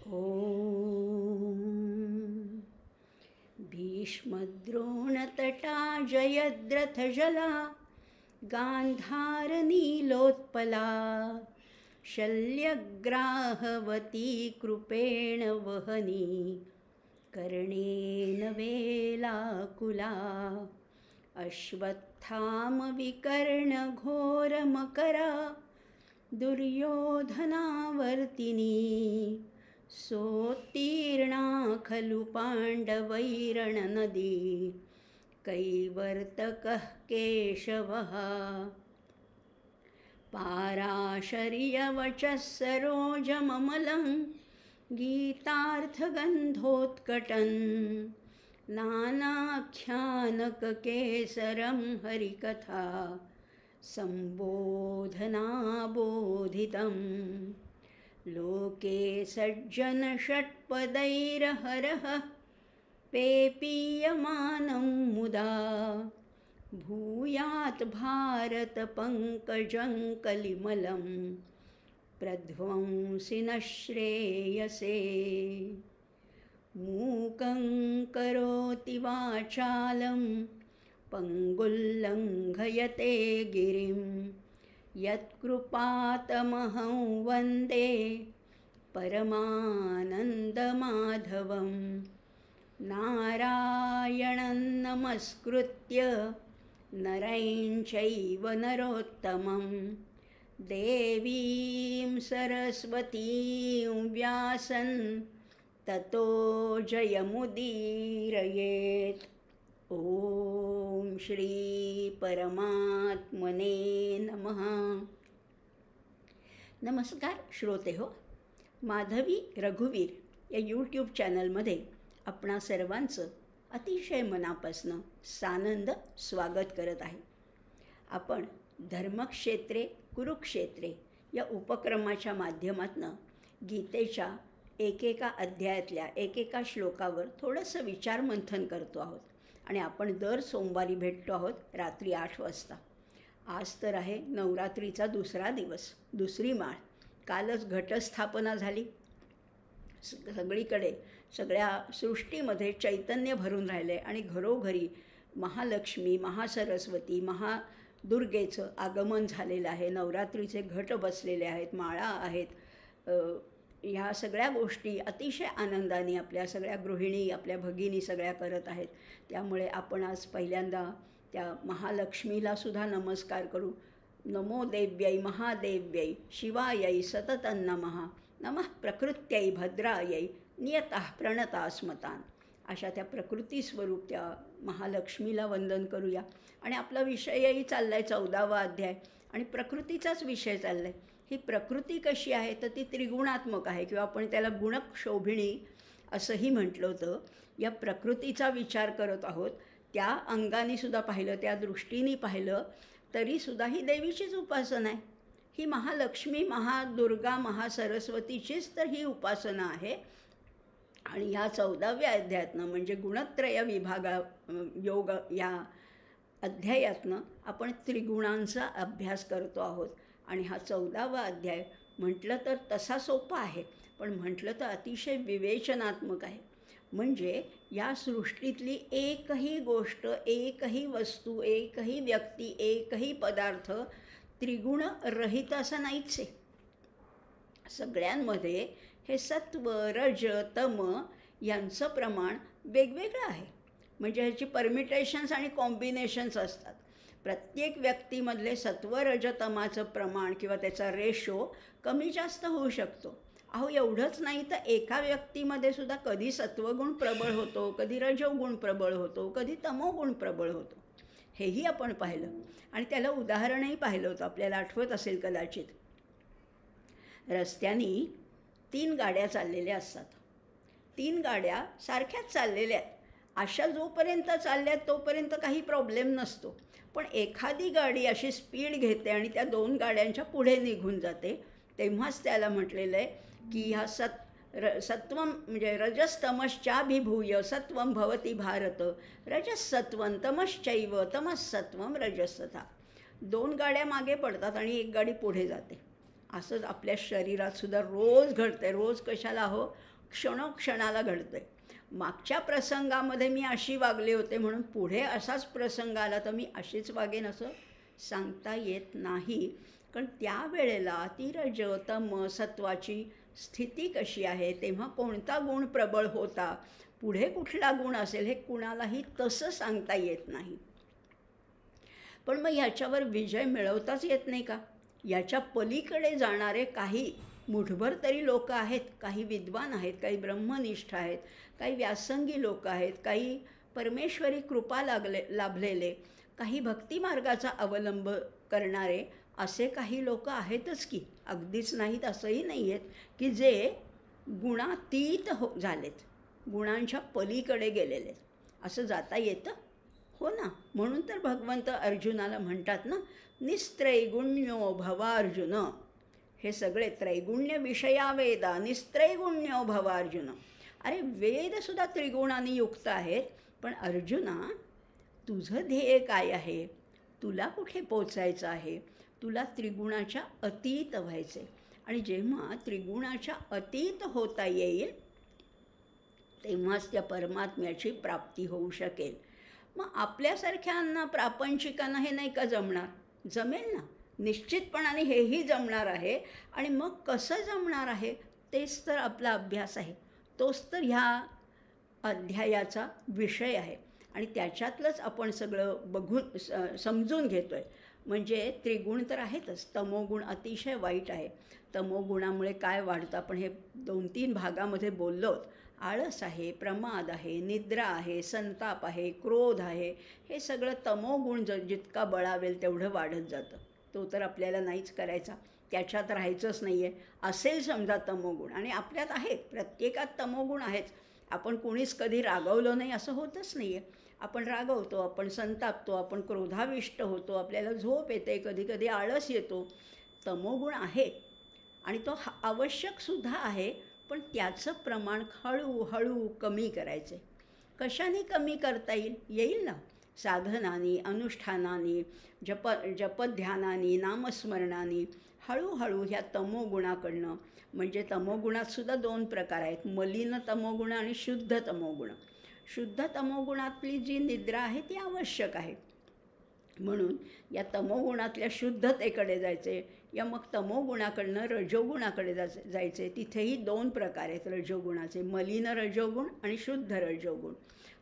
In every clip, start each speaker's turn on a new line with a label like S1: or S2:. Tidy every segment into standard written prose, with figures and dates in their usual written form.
S1: ॐ भीष्मद्रोणतटा जयद्रथजला गान्धारनीलोत्पला शल्यग्राहवती कृपेण वहनी कर्णेन वेलाकुला अश्वत्थामविकर्णघोरमकरा दुर्योधनावर्तिनी सोत्तीर्णा खलु पाण्डवैरणनदी कैवर्तकः केशवः पाराशर्यवचः सरोजममलं गीतार्थगन्धोत्कटन् नानाख्यानककेसरं हरिकथा सम्बोधनाबोधितं लोके सज्जनषट्पदैरहरः पेपीयमानं मुदा भूयात् भारतपङ्कजं कलिमलं प्रध्वंसि न श्रेयसे मूकं करोति वाचालं पङ्गुल्लङ्घयते गिरिं यत्कृपातमहं वन्दे परमानन्दमाधवं नारायणं नमस्कृत्य नरं चैव नरोत्तमं देवीं सरस्वतीं व्यासं ततो जयमुदीरयेत्। ओम श्री परमात्मने नमः। नमस्कार श्रोते हो, माधवी रघुवीर या यूट्यूब चॅनलमध्ये आपणा सर्वांचं अतिशय मनापासनं सानंद स्वागत करत आहे। आपण धर्मक्षेत्रे कुरुक्षेत्रे या उपक्रमाच्या माध्यमातून गीतेच्या एकेका अध्यायातल्या एकेका श्लोकावर थोडंसं विचारमंथन करतो आहोत आणि आपण दर सोमवारी भेटतो आहोत रात्री 8 वाजता। आज तर आहे नवरात्रीचा दुसरा दिवस, दुसरी माळ। कालच घटस्थापना झाली। सगळीकडे सगळ्या सृष्टीमध्ये चैतन्य भरून राहिले आणि घरोघरी महालक्ष्मी, महासरस्वती, महादुर्गेचं आगमन झालेलं आहे। नवरात्रीचे घट बसलेले आहेत, माळा आहेत। ह्या सगळ्या गोष्टी अतिशय आनंदाने आपल्या सगळ्या गृहिणी, आपल्या भगिनी सगळ्या करत आहेत। त्यामुळे आपण आज पहिल्यांदा त्या महालक्ष्मीला सुद्धा नमस्कार करू। नमो देव्यै महादेव्यै शिवायै सततं नमः, नमः प्रकृत्यै भद्रायै नियतः प्रणता स्मतान। अशा त्या प्रकृती स्वरूप त्या महालक्ष्मीला वंदन करूया। आणि आपला विषयही चाललाय 14वा अध्याय आणि प्रकृतीचाच विषय चाललाय। ही प्रकृती कशी आहे तर ती त्रिगुणात्मक आहे, किंवा आपण त्याला गुणक्षोभिणी असंही म्हटलं होतं। या प्रकृतीचा विचार करत आहोत। त्या अंगाने सुद्धा पाहिलं, त्या दृष्टीने पाहिलं तरीसुद्धा ही देवीचीच उपासना आहे। ही महालक्ष्मी, महादुर्गा, महासरस्वतीचीच तर ही उपासना आहे। आणि ह्या 14व्या अध्यायातनं म्हणजे गुणत्रय विभागा योग या अध्यायातनं आपण त्रिगुणांचा अभ्यास करतो आहोत। आणि हा 14वा अध्याय म्हटलं तर तसा सोपा आहे, पण म्हटलं तर अतिशय विवेचनात्मक आहे। म्हणजे या सृष्टीतली एकही गोष्ट, एकही वस्तू, एकही व्यक्ती, एकही पदार्थ त्रिगुण रहित असं नाहीच आहे। सगळ्यांमध्ये हे सत्व, रज, तम यांचं प्रमाण वेगवेगळं आहे। म्हणजे ह्याची परमिटेशन्स आणि कॉम्बिनेशन्स असतात। प्रत्येक व्यक्तीमधले सत्व, रज, तमाचं प्रमाण किंवा त्याचा रेशो कमी जास्त होऊ शकतो। अहो एवढंच नाही तर एका व्यक्तीमध्ये सुद्धा कधी सत्वगुण प्रबळ होतो, कधी रजोगुण प्रबळ होतो, कधी तमोगुण प्रबळ होतो। हेही आपण पाहिलं आणि त्याला उदाहरणही पाहिलं होतं, आपल्याला आठवत असेल कदाचित। रस्त्यानी 3 गाड्या चाललेल्या असतात। 3 गाड्या सारख्याच चाललेल्या आहेत। अशा जोपर्यंत चालल्यात तोपर्यंत काही प्रॉब्लेम नसतो। पण एखादी गाडी अशी स्पीड घेते आणि त्या 2 गाड्यांच्या पुढे निघून जाते, तेव्हाच त्याला म्हटलेलं आहे की ह्या सत्वम म्हणजे रजस्तमश्चाभिभूय सत्वम भवति भारत, रजसत्वं तमश्चैव तमसत्वं रजस्तथा। 2 गाड्या मागे पडतात आणि एक गाडी पुढे जाते। असंच आपल्या शरीरात सुद्धा रोज घडतं आहे. रोज कशाला हो, क्षणोक्षणाला घडतं आहे. मागच्या प्रसंगामध्ये मी अशी वागले होते म्हणून पुढे असाच प्रसंग आला तर मी अशीच वागेन असं सांगता येत नाही. कारण त्यावेळेला ती रज तम सत्वाची स्थिती कशी आहे, तेव्हा कोणता गुण प्रबळ होता, पुढे कुठला गुण असेल हे कुणालाही तसं सांगता येत नाही. पण मग ह्याच्यावर विजय मिळवताच येत नाही का? याच्या पलीकडे जाणारे काही मुठभर तरी लोक आहेत, काही विद्वान आहेत, काही ब्रह्मनिष्ठ आहेत, काही व्यासंगी लोक आहेत, काही परमेश्वरी कृपा लाभलेले, काही भक्तिमार्गाचा अवलंब करणारे असे काही लोक आहेतच की. अगदीच नाहीत असंही नाही आहेत की जे गुणातीत झालेत, गुणांच्या पलीकडे गेलेले. असं जाता येतं? हो ना. म्हणून तर भगवंत अर्जुनाला म्हणतात ना, निस्त्रैगुण्यो भवार्जुन. हे सगळे त्रैगुण्य विषया वेदा निस्त्रैगुण्यो भवार्जुन. अरे वेदसुद्धा त्रिगुणांनी युक्त आहेत, पण अर्जुना तुझं ध्येय काय आहे, तुला कुठे पोचायचं आहे, तुला त्रिगुणाच्या अतीत व्हायचं आहे. आणि जेव्हा त्रिगुणाच्या अतीत होता येईल तेव्हाच त्या परमात्म्याची प्राप्ती होऊ शकेल. मग आपल्यासारख्यांना प्रापंचिकांना हे नाही का जमणार? जमेल ना, निश्चितपणाने हेही जमणार आहे. आणि मग कसं जमणार आहे तेच तर आपला अभ्यास आहे, तोच तर ह्या अध्यायाचा विषय आहे. आणि त्याच्यातलंच आपण सगळं बघून समजून घेतो आहे. म्हणजे त्रिगुण तर आहेतच. तमोगुण अतिशय वाईट आहे. तमोगुणामुळे काय वाढतं आपण हे 2-3 भागामध्ये बोललोत. आळस आहे, प्रमाद आहे, निद्रा आहे, संताप आहे, क्रोध आहे. हे सगळं तमोगुण जितका बळावेल तेवढं वाढत जातं. तो तर आपल्याला नाहीच करायचा, त्याच्यात राहायचंच नाही आहे. असेल समजा तमोगुण, आणि आपल्यात आहेत, प्रत्येकात तमोगुण आहेच. आपण कोणीच कधी रागवलं नाही असं होतच नाही आहे. आपण रागवतो, आपण संतापतो, आपण क्रोधाविष्ट होतो, आपल्याला झोप येते, कधी कधी आळस येतो. तमोगुण आहे आणि तो आवश्यकसुद्धा आहे. पण त्याचं प्रमाण हळूहळू कमी करायचे. कशाने कमी करता येईल ना? साधनानी, अनुष्ठानानी, जपध्यानानी, नामस्मरणानी हळूहळू ह्या तमोगुणाकडनं. म्हणजे तमोगुणातसुद्धा 2 प्रकार आहेत, मलिन तमोगुण आणि शुद्ध तमोगुण. शुद्ध तमोगुणातली जी निद्रा आहे ती आवश्यक आहे. म्हणून या तमोगुणातल्या शुद्धतेकडे जायचे, या मग तमोगुणाकडनं रजोगुणाकडे जायचे. तिथेही 2 प्रकार आहेत रजोगुणाचे, मलिन रजोगुण आणि शुद्ध रजोगुण.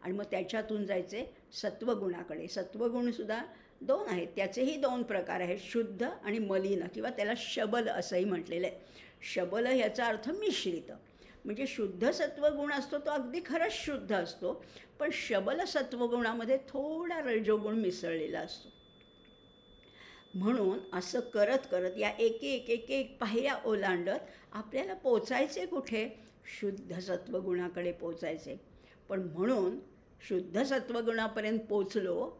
S1: आणि मग त्याच्यातून जायचे सत्वगुणाकडे. सत्वगुणसुद्धा 2 आहेत, त्याचेही 2 प्रकार आहेत, शुद्ध आणि मलिन, किंवा त्याला शबल असंही म्हटलेलं आहे. शबल ह्याचा अर्थ मिश्रित. म्हणजे शुद्ध सत्वगुण असतो तो अगदी खरंच शुद्ध असतो, पण शबल सत्वगुणामध्ये थोडा रजोगुण मिसळलेला असतो. म्हणून असं करत करत या एक पायऱ्या ओलांडत आपल्याला पोचायचे कुठे? शुद्ध सत्वगुणाकडे पोचायचे. पण म्हणून शुद्ध सत्वगुणापर्यंत पोचलो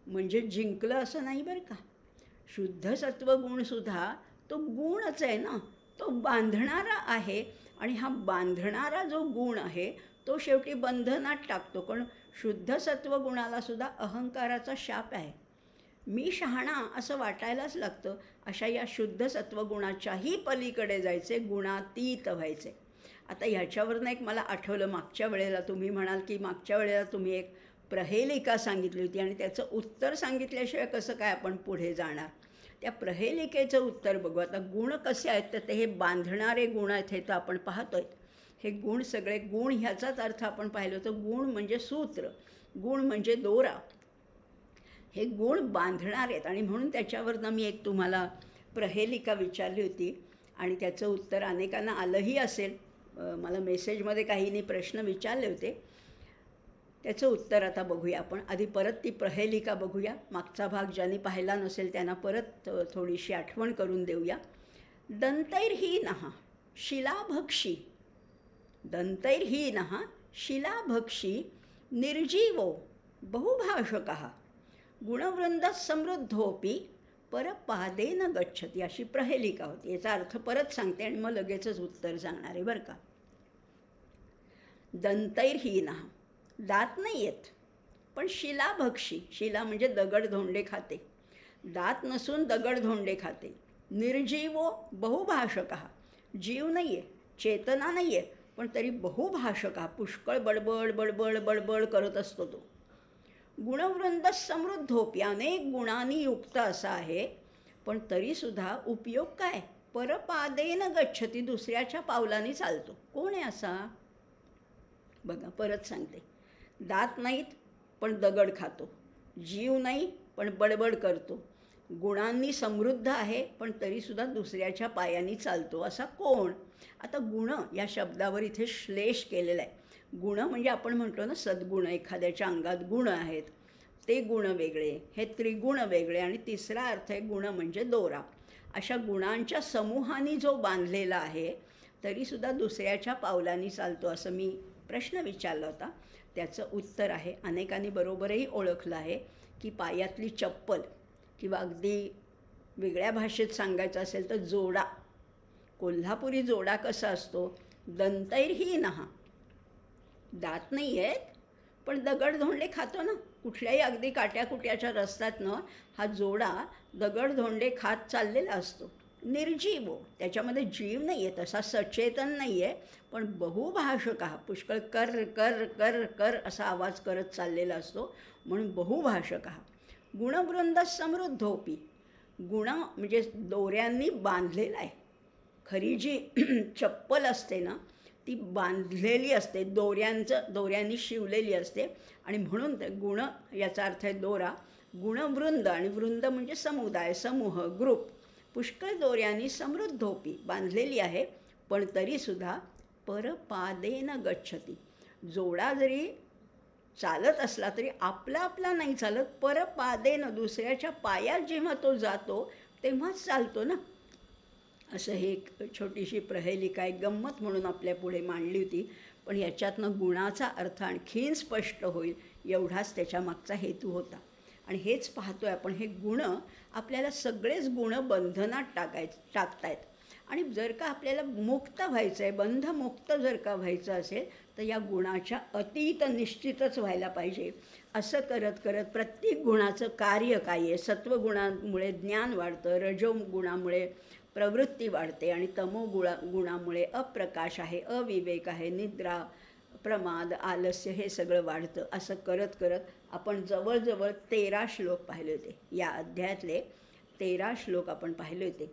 S1: म्हणजे जिंकलं असं नाही बरं का. शुद्ध सत्वगुणसुद्धा तो गुणच आहे ना, तो बांधणारा आहे. आणि हा बांधणारा जो गुण आहे तो शेवटी बंधनात टाकतो. कारण शुद्ध सत्वगुणालासुद्धा अहंकाराचा शाप आहे. मी शहाणा असं वाटायलाच लागतं. अशा या शुद्ध सत्वगुणाच्याही पलीकडे जायचे, गुणातीत व्हायचे. आता ह्याच्यावरनं एक मला आठवलं, मागच्या वेळेला तुम्ही म्हणाल की मागच्या वेळेला तुम्ही एक प्रहेलिका सांगितली होती आणि त्याचं उत्तर सांगितल्याशिवाय कसं काय आपण पुढे जाणार. त्या प्रहेलिकेचं उत्तर बघू. आता गुण कसे आहेत तर ते हे बांधणारे गुण आहेत, हे तर आपण पाहतोय. हे गुण सगळे, गुण ह्याचाच अर्थ आपण पाहिलं तर गुण म्हणजे सूत्र, गुण म्हणजे दोरा. हे गुण बांधणार आहेत. आणि म्हणून त्याच्यावरनं मी एक तुम्हाला प्रहेलिका विचारली होती आणि त्याचं उत्तर अनेकांना आलंही असेल. मला मेसेजमध्ये काहींनी प्रश्न विचारले होते, त्याचं उत्तर आता बघूया आपण. आधी परत ती प्रहेलिका बघूया. मागचा भाग ज्यांनी पाहिला नसेल त्यांना परत थोडीशी आठवण करून देऊया. दंतैर्हीनः शिलाभक्षी, दंतैर्हीनः शिलाभक्षी निर्जीवो बहुभाषकः गुणवृंद समृद्धोपी परपादेन गच्छति. अशी प्रहेलिका होती. याचा अर्थ परत सांगते आणि मग लगेचच उत्तर सांगणार आहे बरं का. दंतैर्हीनः, दात नाही आहेत पण शिलाभक्षी, शिला म्हणजे दगड धोंडे खाते, दात नसून दगड धोंडे खाते. निर्जीवो बहुभाषकः, जीव नाही आहे, चेतना नाही आहे, पण तरी बहुभाषकः, पुष्कळ बडबड बडबड बडबड करत असतो तो. गुणवृंद समृद्धोपी, अनेक गुणांनी युक्त असा आहे, पण तरीसुद्धा उपयोग काय? परपादेन गच्छती, दुसऱ्याच्या पावलांनी चालतो. कोण आहे असा? बघा परत सांगते. दात नाहीत पण दगड खातो, जीव नाही पण बडबड करतो, गुणांनी समृद्ध आहे पण तरीसुद्धा दुसऱ्याच्या पायांनी चालतो, असा कोण? आता गुण या शब्दावर इथे श्लेष केलेला आहे. गुण म्हणजे आपण म्हणतो ना सद्गुण, एखाद्याच्या अंगात गुण आहेत ते गुण वेगळे, हे त्रिगुण वेगळे, आणि तिसरा अर्थ आहे गुण म्हणजे दोरा. अशा गुणांच्या समूहाने जो बांधलेला आहे तरीसुद्धा दुसऱ्याच्या पावलांनी चालतो, असं मी प्रश्न विचारला होता. त्याचं उत्तर आहे, अनेकांनी बरोबरही ओळखलं आहे, की पायातली चप्पल, किंवा अगदी वेगळ्या भाषेत सांगायचं असेल तर जोडा. कोल्हापुरी जोडा कसा असतो? दंतैर्हीनः, दात नाही आहेत पण दगडधोंडे खातो ना, कुठल्याही अगदी काट्याकुट्याच्या रस्त्यातनं हा जोडा दगडधोंडे खात चाललेला असतो. निर्जीवो, त्याच्यामध्ये जीव नाही आहे, तसा सचेतन नाही आहे, पण बहुभाषकः, पुष्कळ कर कर कर कर असा आवाज करत चाललेला असतो, म्हणून बहुभाषकः. गुणवृंद समृद्धोपी, गुण म्हणजे दोऱ्यांनी बांधलेला आहे. खरी जी चप्पल असते ना ती बांधलेली असते, दोऱ्यांनी शिवलेली असते, आणि म्हणून ते गुण याचा अर्थ आहे दोरा. गुणवृंद, आणि वृंद म्हणजे समुदाय, समूह, ग्रुप, पुष्कळ दोऱ्यांनी समृद्धोपी बांधलेली आहे, पण तरीसुद्धा परपादेन गच्छती, जोडा जरी चालत असला तरी आपला आपला नाही चालत, परपादेन, दुसऱ्याच्या पायात जेव्हा तो जातो तेव्हाच चालतो ना. असं हे एक छोटीशी प्रहेलिका, एक गंमत म्हणून आपल्या पुढे मांडली होती, पण याच्यातनं गुणाचा अर्थ आणखीन स्पष्ट होईल एवढाच त्याच्या मागचा हेतू होता. आणि हेच पाहतोय आपण, हे गुण आपल्याला सगळेच गुण बंधनात टाकतायत. आणि जर का आपल्याला मुक्त व्हायचं आहे, बंधमुक्त जर का व्हायचं असेल तर या गुणाच्या अतीत निश्चितच व्हायला पाहिजे. असं करत करत प्रत्येक गुणाचं कार्य काय आहे? सत्वगुणामुळे ज्ञान वाढतं, रजोगुणामुळे प्रवृत्ती वाढते, आणि गुणामुळे अप्रकाश आहे, अविवेक आहे, निद्रा, प्रमाद, आलस्य हे सगळं वाढतं. असं करत करत आपण जवळजवळ 13 श्लोक पाहिले होते. या अध्यायातले 13 श्लोक आपण पाहिले होते.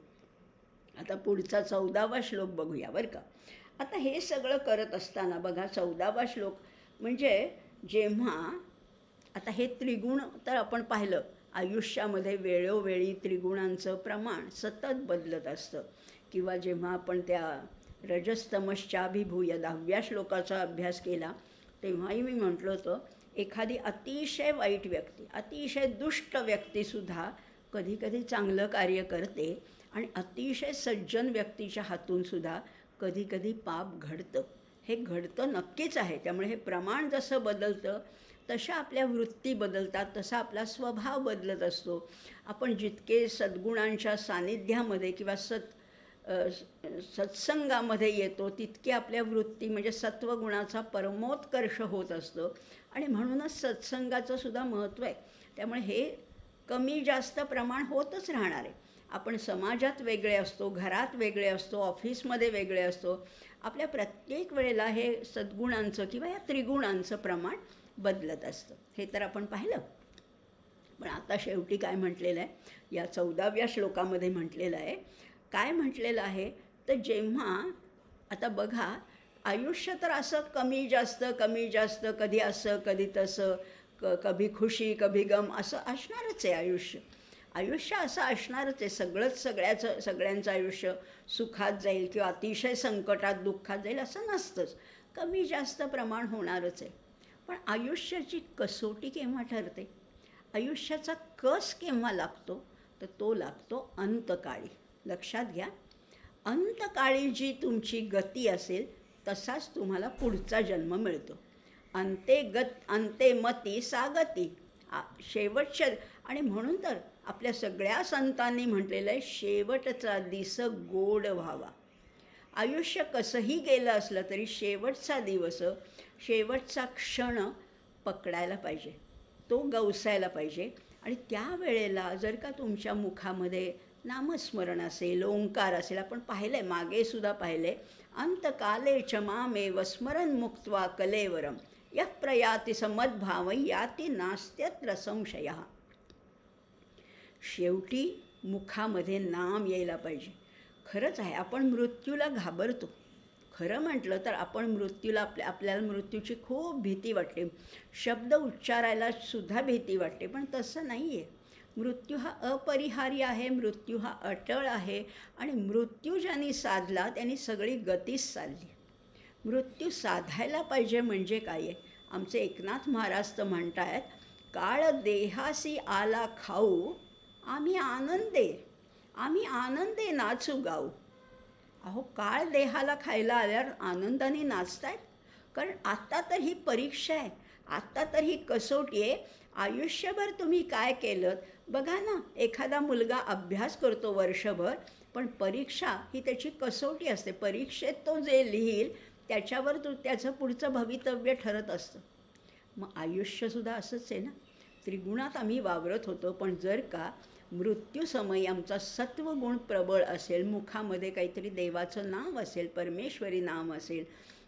S1: आता पुढचा 14वा श्लोक बघूया बरं का. आता हे सगळं करत असताना बघा 14वा श्लोक म्हणजे जेव्हा आता हे त्रिगुण तर आपण पाहिलं, आयुष्यामध्ये वेळोवेळी त्रिगुणांचं प्रमाण सतत बदलत असतं. किंवा जेव्हा आपण त्या रजस्तमश्चाभिभूय 10व्या श्लोकाचा अभ्यास केला तेव्हाही मी म्हटलं होतं, एखादी अतिशय वाईट व्यक्ती, अतिशय दुष्ट व्यक्तीसुद्धा कधीकधी चांगलं कार्य करते, आणि अतिशय सज्जन व्यक्तीच्या हातूनसुद्धा कधीकधी पाप घडतं. हे घडतं नक्कीच आहे. त्यामुळे हे प्रमाण जसं बदलतं तशा आपल्या वृत्ती बदलतात, तसा आपला स्वभाव बदलत असतो. आपण जितके सद्गुणांच्या सानिध्यामध्ये किंवा सत्संगामध्ये येतो तितके आपल्या वृत्ती म्हणजे सत्वगुणाचा परमोत्कर्ष होत असतो, आणि म्हणूनच सत्संगाचं सुद्धा महत्त्व आहे. त्यामुळे हे कमी जास्त प्रमाण होतच राहणार आहे. आपण समाजात वेगळे असतो, घरात वेगळे असतो, ऑफिसमध्ये वेगळे असतो, आपल्या प्रत्येक वेळेला हे सद्गुणांचं किंवा या त्रिगुणांचं प्रमाण बदलत असतं. हे तर आपण पाहिलं. पण आता शेवटी काय म्हटलेलं आहे, या 14व्या श्लोकामध्ये म्हटलेलं आहे, काय म्हटलेलं आहे तर जेव्हा आता बघा आयुष्य तर असं कमी जास्त कधी असं कधी तसं, कभी खुशी कभी गम असं असणारच आहे आयुष्य. आयुष्य असं असणारच आहे. सगळ्यांचं आयुष्य सुखात जाईल किंवा अतिशय संकटात दुःखात जाईल असं नसतंच. कमी जास्त प्रमाण होणारच आहे. पण आयुष्याची कसोटी केव्हा ठरते, आयुष्याचा कस केव्हा लागतो तर तो लागतो अंतकाळी. लक्षात घ्या, अंतकाळी जी तुमची गती असेल तसाच तुम्हाला पुढचा जन्म मिळतो. अंते मती सागती, शेवटच्या. आणि म्हणून तर आपल्या सगळ्या संतांनी म्हटलेलं आहे, शेवटचा दिस गोड व्हावा. आयुष्य कसंही गेलं असलं तरी शेवटचा दिवस, शेवटचा क्षण पकडायला पाहिजे, तो गवसायला पाहिजे. आणि त्यावेळेला जर का तुमच्या मुखामध्ये नामस्मरण असेल, ओंकार असेल, आपण पाहिलं आहे, मागे सुद्धा पाहिलं आहे. अंतकाले च मामेव स्मरन् मुक्त्वा कलेवरम यः प्रयाति समद्भावं याति नास्त्यत्र संशयः. शेवटी मुखामध्ये नाम यायला पाहिजे. खरंच आहे, आपण मृत्यूला घाबरतो. खरं म्हटलं तर आपण मृत्यूला आपल्याला मृत्यूची खूप भीती वाटते, शब्द उच्चारायला सुद्धा भीती वाटते. पण तसं नाही आहे. मृत्यू हा अपरिहार्य आहे, मृत्यू हा अटळ आहे. आणि मृत्यू ज्यांनी साधला त्यांनी सगळी गतीच साधली. मृत्यू साधायला पाहिजे म्हणजे काय आहे? आमचे एकनाथ महाराज तर म्हणतायत, काळ देहासी आला खाऊ आम्ही आनंदे नाचू गाऊ. अहो, काळ देहाला खायला आल्यावर आनंदाने नाचतायत. कारण आत्ता तर ही परीक्षा आहे, आत्ता तर ही कसोटी आहे. आयुष्यभर तुम्ही काय केलं बघा ना. एखादा मुलगा अभ्यास करतो वर्षभर, पण परीक्षा ही त्याची कसोटी असते. परीक्षेत तो जे लिहील त्याच्यावर त्याचं पुढचं भवितव्य ठरत असतं. मग आयुष्यसुद्धा असंच आहे ना. त्रिगुणात आम्ही वावरत होतो, पण जर का मृत्यूसमयी आमचा सत्वगुण प्रबळ असेल, मुखामध्ये काहीतरी देवाचं नाव असेल, परमेश्वरी नाम असेल,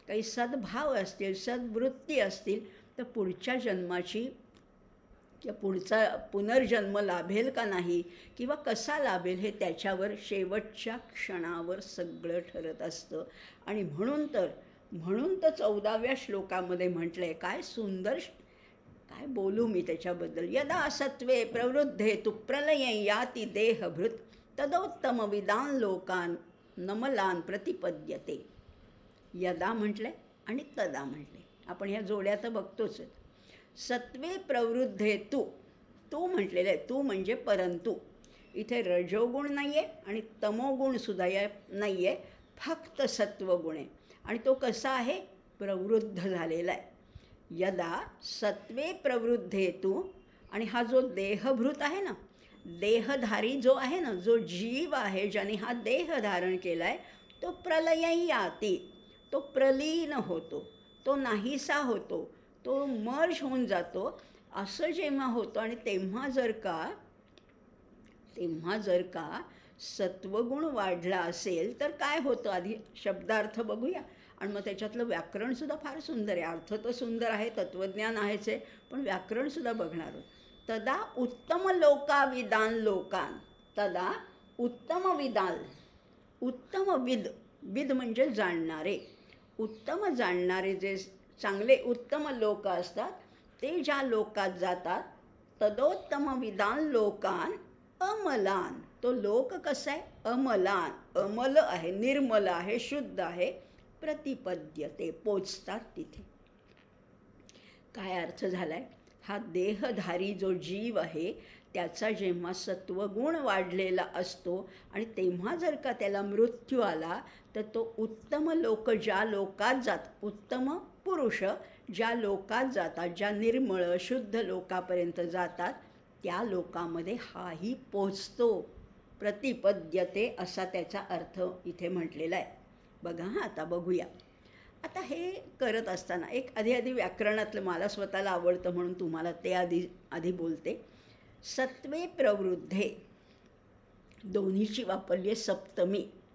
S1: काही सद्भाव असतील, सद्वृत्ती असतील, तर पुढच्या जन्माची किंवा पुढचा पुनर्जन्म लाभेल का नाही किंवा कसा लाभेल हे त्याच्यावर शेवटच्या क्षणावर सगळं ठरत असतं. आणि म्हणून तर 14व्या श्लोकामध्ये म्हटलं आहे, काय सुंदर, काय बोलू मी त्याच्याबद्दल. यदा सत्वे प्रवृद्धे तु प्रलये याति देहभृत तदोत्तम विदान लोकान नमलान प्रतिपद्यते. यदा म्हटलं आणि तदा म्हटले. आपण ह्या जोड्या तर बघतोच. सत्वे प्रवृद्धे तू म्हटलेलं आहे. तू म्हणजे परंतु. इथे रजोगुण नाही आहे आणि तमोगुणसुद्धा नाही आहे, फक्त सत्वगुण आहे. आणि तो कसा आहे? प्रवृद्ध झालेला आहे. यदा सत्वे प्रवृद्धे तू. आणि हा जो देहभृत आहे ना, देहधारी जो आहे ना, जो जीव आहे ज्याने हा देह धारण केला आहे, तो प्रलयी याती. तो प्रलीन होतो, तो नाहीसा होतो, तो मर्ज होऊन जातो. असं जेव्हा होतं आणि तेव्हा जर का सत्वगुण वाढला असेल तर काय होतं? आधी शब्दार्थ बघूया आणि मग त्याच्यातलं व्याकरणसुद्धा फार सुंदर आहे. अर्थ तर सुंदर आहे, तत्त्वज्ञान आहेच आहे, पण व्याकरणसुद्धा बघणार आहोत. तदा उत्तम लोकाविदान लोकान. तदा उत्तम विदान, उत्तम विद म्हणजे जाणणारे. उत्तम जाणणारे जे चांगले उत्तम लोक असतात ते ज्या लोकात जातात, तदोत्तम विदान लोकान अमलान. तो लोक कसा आहे? अमलान, अमल आहे, निर्मल आहे, शुद्ध आहे. प्रतिपद्यते, पोचतात तिथे. काय अर्थ झाला आहे? हा देहधारी जो जीव आहे त्याचा जेव्हा सत्वगुण वाढलेला असतो आणि तेव्हा जर का त्याला मृत्यू आला तर तो उत्तम लोक ज्या लोकात उत्तम पुरुष ज्या लोकात जातात, ज्या निर्मळ शुद्ध लोकापर्यंत जातात, त्या लोकामध्ये हाही पोचतो. प्रतिपद्यते असा त्याचा अर्थ इथे म्हटलेला आहे. बघा हां, आता बघूया. आता हे करत असताना एक आधी व्याकरणातलं मला स्वतःला आवडतं म्हणून तुम्हाला ते आधी बोलते. सत्वे प्रवृद्धे दोन्हीची वापरली आहे,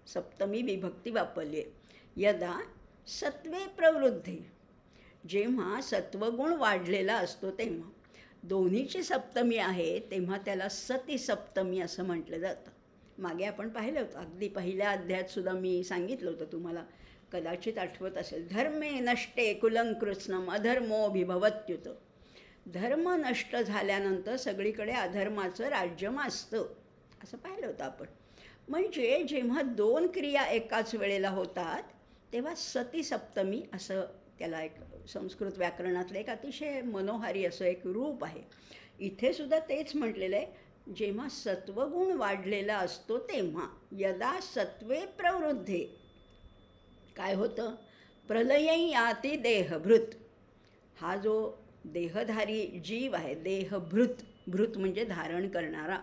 S1: सप्तमी विभक्ती वापरली आहे. यदा सत्वे प्रवृद्धे, जेव्हा सत्वगुण वाढलेला असतो तेव्हा. दोन्हीची सप्तमी आहे तेव्हा त्याला सती सप्तमी असं म्हटलं जातं. मागे आपण पाहिलं होतं, अगदी पहिल्या अध्यायातसुद्धा मी सांगितलं होतं तुम्हाला, कदाचित आठवत असेल. धर्मे नष्टे कुलंकृत्स्नम अधर्मोऽभिभवत्युत. धर्म नष्ट झाल्यानंतर सगळीकडे अधर्माचं राज्य माजतं असं पाहिलं होतं आपण. म्हणजे जेव्हा दोन क्रिया एकाच वेळेला होतात तेव्हा सती सप्तमी असं त्याला एक संस्कृत व्याकरणातलं एक अतिशय मनोहारी असं एक रूप आहे. इथे सुद्धा तेच म्हटलेलं आहे, जेव्हा सत्वगुण वाढलेला असतो तेव्हा. यदा सत्वे प्रवृद्धे काय होतं? प्रलयी याती देहभृत. हा जो देहधारी जीव आहे, भृत म्हणजे धारण करणारा,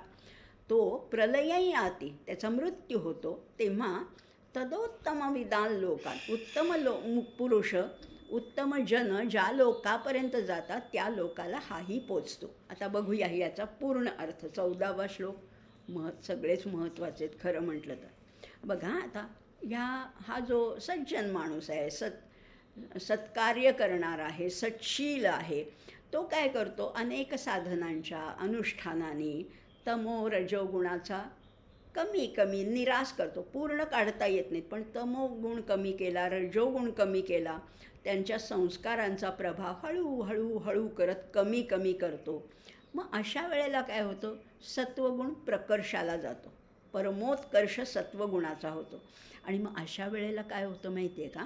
S1: तो प्रलयी याती, त्याचा मृत्यू होतो. तेव्हा तदोत्तम विदान लोकान, उत्तम पुरुष, उत्तम जन ज्या लोकापर्यंत जातात त्या लोकाला हाही पोचतो. आता बघूया याचा पूर्ण अर्थ. 14वा श्लोक सगळेच महत्त्वाचे आहेत खरं म्हटलं तर. बघा आता हा जो सज्जन माणूस आहे, सत्कार्य करणारा आहे, सत्शील आहे, तो काय करतो, अनेक साधनांच्या अनुष्ठानाने तमो रजोगुणाचा कमी निराश करतो. पूर्ण काढता येत नाहीत, पण तमोगुण कमी केला, रजोगुण कमी केला, त्यांच्या संस्कारांचा प्रभाव हळू करत कमी करतो. मग अशा वेळेला काय होतं, सत्वगुण प्रकर्षाला जातो, परमोत्कर्ष सत्वगुणाचा होतो. आणि मग अशा वेळेला काय होतं माहिती आहे का,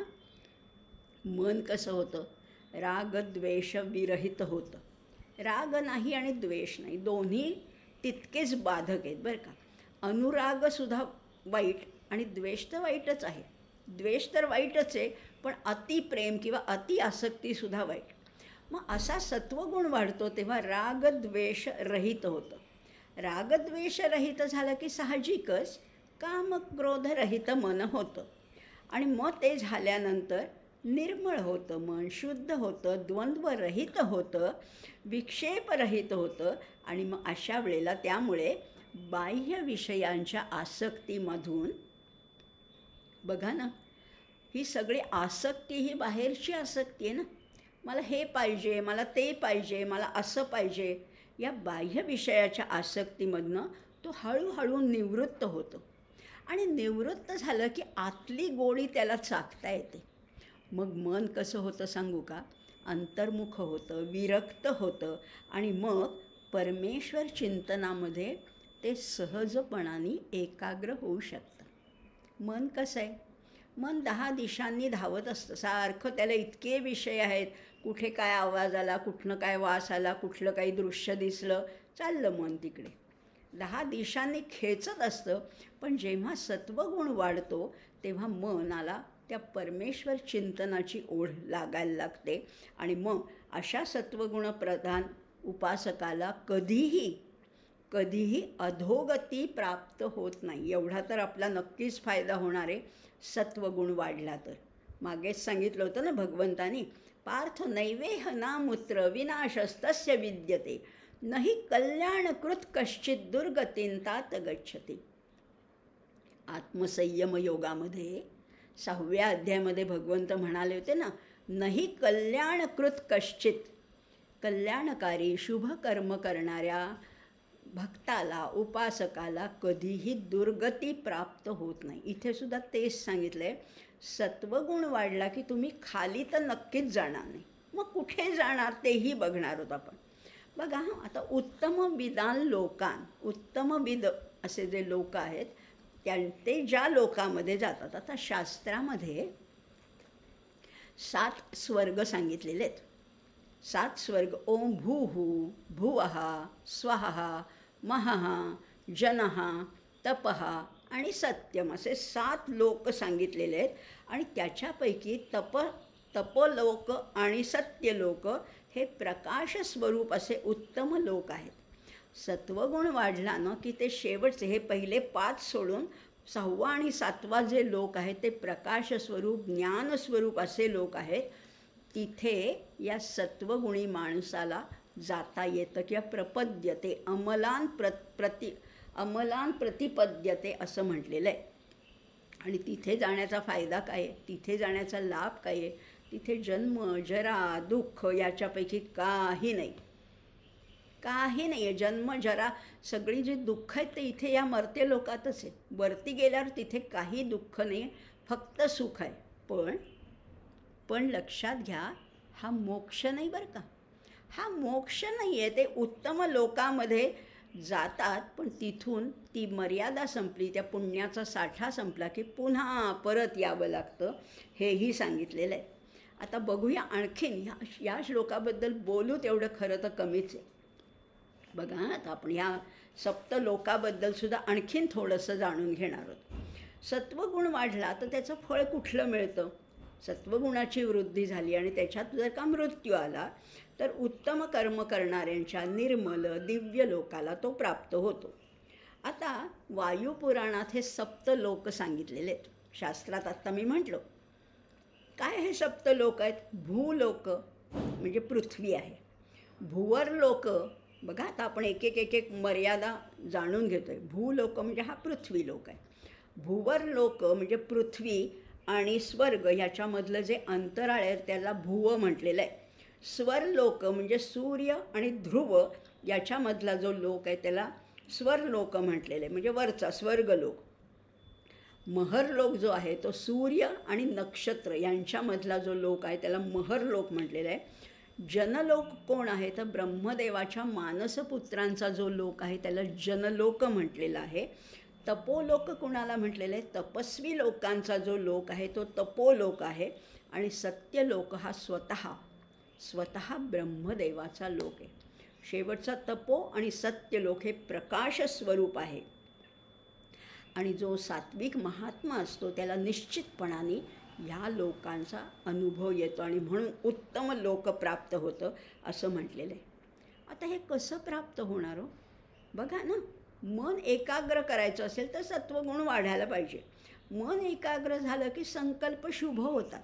S1: मन कसं होतं, रागद्वेष विरहित होतं. राग नाही आणि द्वेष नाही, दोन्ही तितकेच बाधक आहेत बरं का. अनुरागसुद्धा वाईट आणि द्वेष तर वाईटच आहे. द्वेष तर वाईटच आहे, पण अतिप्रेम किंवा अति आसक्तीसुद्धा वाईट. मग असा सत्वगुण वाढतो तेव्हा रागद्वेष रहित होतं. रागद्वेष रहित झालं की साहजिकच कामक्रोधरहित मन होतं. आणि मग ते झाल्यानंतर निर्मळ होतं मन, शुद्ध होतं, द्वंद्वरहित होतं, विक्षेपरहित होतं. आणि मग अशा वेळेला त्यामुळे बाह्य विषयांच्या आसक्तीमधून, बघा ना, ही सगळी आसक्ती ही बाहेरची आसक्ती आहे ना. मला हे पाहिजे, मला ते पाहिजे, मला असं पाहिजे, या बाह्य विषयाच्या आसक्तीमधनं तो हळूहळू निवृत्त होतो. आणि निवृत्त झालं की आतली गोडी त्याला चाखता येते. मग मन कसं होतं सांगू का, अंतर्मुख होतं, विरक्त होतं. आणि मग परमेश्वर चिंतनामध्ये ते सहजपणाने एकाग्र होऊ शकतं. मन कसं आहे, मन 10 दिशांनी धावत असतं सारखं. त्याला इतके विषय आहेत, कुठे काय आवाज आला, कुठनं काय वास आला, कुठलं काही दृश्य दिसलं, चाललं मन तिकडे, 10 दिशांनी खेचत असतं. पण जेव्हा सत्वगुण वाढतो तेव्हा मनाला त्या परमेश्वर चिंतनाची ओढ लागायला लागते. आणि मग अशा सत्वगुणप्रधान उपासकाला कधीही अधोगती प्राप्त होत नाही. एवढा तर आपला नक्कीच फायदा होणार आहे सत्वगुण वाढला तर. मागेच सांगितलं होतं ना भगवंतानी, पार्थ नैवेह नामुत्र विनाशस्तस्य विद्यते नहि कल्याणकृत कश्चित दुर्गतींतात गच्छति. आत्मसंयम योगामध्ये 6व्या अध्यायामध्ये भगवंत म्हणाले होते ना, नहि कल्याणकृत कश्चित, कल्याणकारी शुभ कर्म करणाऱ्या भक्ताला, उपासकाला कधीही दुर्गती प्राप्त होत नाही. इथे सुद्धा तेच सांगितलं आहे. सत्वगुण वाढला की तुम्ही खाली तर नक्कीच जाणार नाही. मग कुठे जाणार तेही बघणार आहोत आपण. बघा, आता उत्तमविद असे जे लोक आहेत ते ज्या लोकामध्ये जातात, आता शास्त्रामध्ये 7 स्वर्ग सांगितलेले आहेत. 7 स्वर्ग, ओम भूः भुवः स्वः महः जनः तपः आणि सत्यम असे 7 लोक सांगितलेले आहेत. आणि त्याच्यापैकी तपलोक आणि सत्यलोक हे प्रकाश स्वरूप असे उत्तम लोक आहेत. सत्वगुण वाढला ना की ते शेवटचे हे पहिले 5 सोडून 6वा आणि 7वा जे लोक आहेत ते प्रकाश स्वरूप, ज्ञान स्वरूप असे लोक आहेत. तिथे या सत्वगुणी माणसाला जाता येतं किंवा प्रपद्यते, अमलान प्रतिपद्यते असं म्हटलेलं आहे. आणि तिथे जाण्याचा फायदा काय आहे, तिथे जाण्याचा लाभ काय आहे, तिथे जन्म जरा दुःख याच्यापैकी काही नाही आहे. जन्म जरा सगळी जी दुःख आहेत ते इथे या मर्त्य लोकातच आहे. वरती गेल्यावर तिथे काही दुःख नाही, फक्त सुख आहे. पण लक्षात घ्या, हा मोक्ष नाही बरं का, हा मोक्ष नाही आहे. ते उत्तम लोकामध्ये जातात, पण तिथून ती मर्यादा संपली, त्या पुण्याचा साठा संपला की पुन्हा परत यावं लागतं, हेही सांगितलेलं आहे. आता बघूया आणखीन या श्लोकाबद्दल बोलू तेवढं खरं तर कमीच आहे. बघा, आता आपण ह्या सप्तलोकाबद्दलसुद्धा आणखीन थोडंसं जाणून घेणार आहोत. सत्वगुण वाढला तर त्याचं फळ कुठलं मिळतं, सत्वगुणाची वृद्धी झाली आणि त्याच्यात जर का मृत्यू आला तर उत्तम कर्म करणाऱ्यांच्या निर्मल दिव्य लोकाला तो प्राप्त होतो. आता वायुपुराणात हे 7 लोक सांगितलेले आहेत. शास्त्रात आत्ता मी म्हटलं काय हे 7 लोक आहेत. भूलोक म्हणजे पृथ्वी आहे, भुवर लोक बघा आता आपण एक एक एक एक मर्यादा जाणून घेतो आहे. भूलोक म्हणजे हा पृथ्वी लोक आहे. भूवर लोक म्हणजे पृथ्वी आणि स्वर्ग ह्याच्यामधलं जे अंतराळ आहे त्याला भुव म्हटलेलं आहे. स्वर्लोक म्हणजे सूर्य आणि ध्रुव याच्यामधला जो लोक आहे त्याला स्वर्लोक म्हटलेलं आहे, म्हणजे वरचा स्वर्गलोक. महरलोक जो आहे तो सूर्य आणि नक्षत्र यांच्यामधला जो लोक आहे त्याला महरलोक म्हटलेला आहे. जनलोक कोण आहे तर ब्रह्मदेवाच्या मानसपुत्रांचा जो लोक आहे त्याला जनलोक म्हटलेला आहे. तपोलोक कोणाला म्हटलेलं आहे, तपस्वी लोकांचा जो लोक आहे तो तपोलोक आहे. आणि सत्यलोक हा स्वतः ब्रह्मदेवाचा लोक आहे. शेवटचा तपो आणि सत्यलोक हे प्रकाश स्वरूप आहे. आणि जो सात्विक महात्मा असतो त्याला निश्चितपणाने ह्या लोकांचा अनुभव येतो आणि म्हणून उत्तम लोक प्राप्त होतं असं म्हटलेलं आहे. आता हे कसं प्राप्त होणार हो? बघा ना, मन एकाग्र करायचं असेल तर सत्वगुण वाढायला पाहिजे. मन एकाग्र झालं की संकल्प शुभ होतात.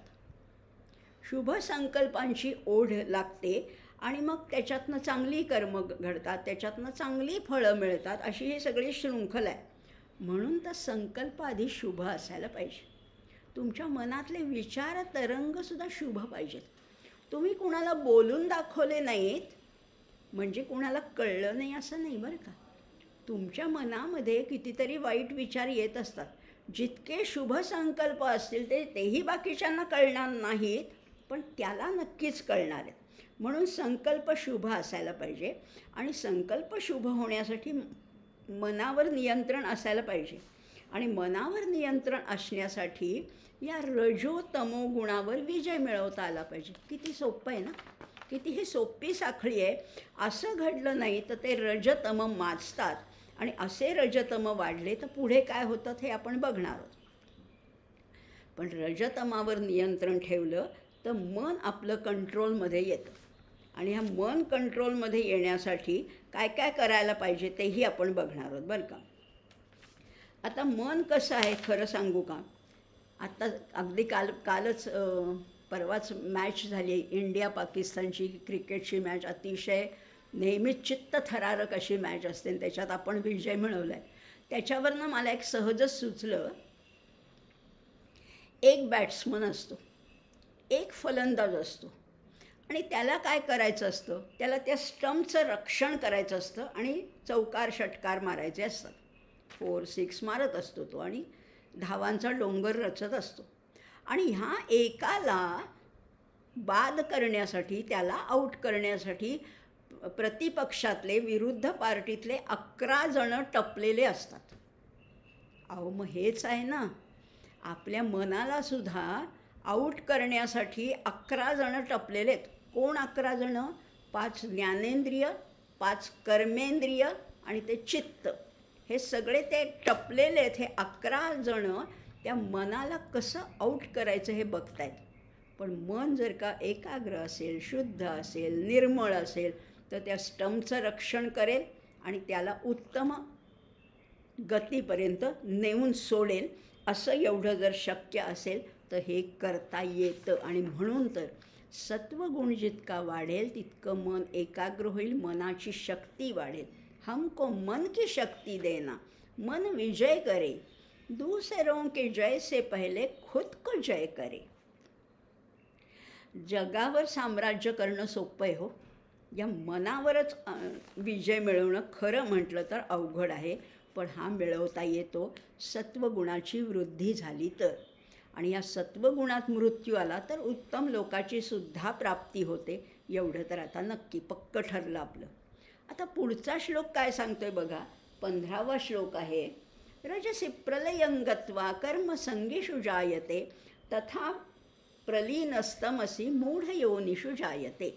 S1: शुभ संकल्पांची ओढ लागते आणि मग त्याच्यातनं चांगली कर्म घडतात, त्याच्यातनं चांगली फळं मिळतात. अशी ही सगळी शृंखला आहे. म्हणून तर संकल्प आधी शुभ असायला पाहिजे. तुमच्या मनातले विचार तरंगसुद्धा शुभ पाहिजेत. तुम्ही कुणाला बोलून दाखवले नाहीत म्हणजे कुणाला कळलं नाही असं नाही बरं का. तुमच्या मनामध्ये कितीतरी वाईट विचार येत असतात. जितके शुभ संकल्प असतील तेही बाकीच्यांना कळणार नाहीत, पण त्याला नक्कीच कळणार आहेत. म्हणून संकल्प शुभ असायला पाहिजे. आणि संकल्प शुभ होण्यासाठी मनावर नियंत्रण असायला पाहिजे. आणि मनावर नियंत्रण असण्यासाठी या रजो तमो गुणावर विजय मिळवता आला पाहिजे. किती सोपं आहे ना, किती ही सोपी साखळी आहे. असं घडलं नाही तर ते रजतम माजतात आणि असे रजतम वाढले तर पुढे काय होतं हे आपण बघणार आहोत. पण रजतमावर नियंत्रण ठेवलं तर मन आपलं कंट्रोलमध्ये येतं. आणि ह्या मन कंट्रोलमध्ये येण्यासाठी काय काय करायला पाहिजे तेही आपण बघणार आहोत बरं का. आता मन कसं आहे खरं सांगू का, आता अगदी कालच परवाच मॅच झाली इंडिया पाकिस्तानची क्रिकेटची मॅच. अतिशय नेहमीच चित्तथरारक अशी मॅच असते आणि त्याच्यात आपण विजय मिळवला आहे. त्याच्यावरनं मला एक सहजच सुचलं, एक बॅट्समन असतो, एक फलंदाज असतो आणि त्याला काय करायचं असतं, त्याला त्या स्टंपचं रक्षण करायचं असतं आणि चौकार षटकार मारायचे असतात. 4-6 मारत असतो तो आणि धावांचा डोंगर रचत असतो. आणि ह्या एकाला बाद करण्यासाठी, त्याला आऊट करण्यासाठी प्रतिपक्षातले विरुद्ध पार्टीतले 11 जणं टपलेले असतात. अहो मग हेच आहे ना, आपल्या मनालासुद्धा आऊट करण्यासाठी 11 जणं टपलेले आहेत. कोण 11 जणं? 5 ज्ञानेंद्रिय, 5 कर्मेंद्रिय आणि ते चित्त, हे सगळे ते टपलेले आहेत. हे 11 जणं त्या मनाला कसं आऊट करायचं हे बघतायत. पण मन जर का एकाग्र असेल, शुद्ध असेल, निर्मळ असेल तर त्या स्टंपचं रक्षण करेल आणि त्याला उत्तम गतीपर्यंत नेऊन सोडेल. असं एवढं जर शक्य असेल तर हे करता येतं. आणि म्हणून तर सत्वगुण जितका वाढेल तितकं मन एकाग्र होईल, मनाची शक्ती वाढेल. हमको मन की शक्ती देना, मन विजय करे, दूसरों के जय से पहले खुद को जय करे. जगावर साम्राज्य करणं सोपं आहे हो, या मनावरच विजय मिळवणं खरं म्हटलं तर अवघड आहे. पण हा मिळवता येतो सत्वगुणाची वृद्धी झाली तर. आणि या सत्वगुणात मृत्यू आला तर उत्तम लोकाची सुद्धा प्राप्ती होते. एवढं तर आता नक्की पक्क ठरलं आपलं. आता पुढचा श्लोक काय सांगतोय बघा, 15वा श्लोक आहे. रजसी प्रलयं गत्वा कर्मसंगीषु जायते तथा प्रलीनस्तमसी मूढयोनिषु जायते.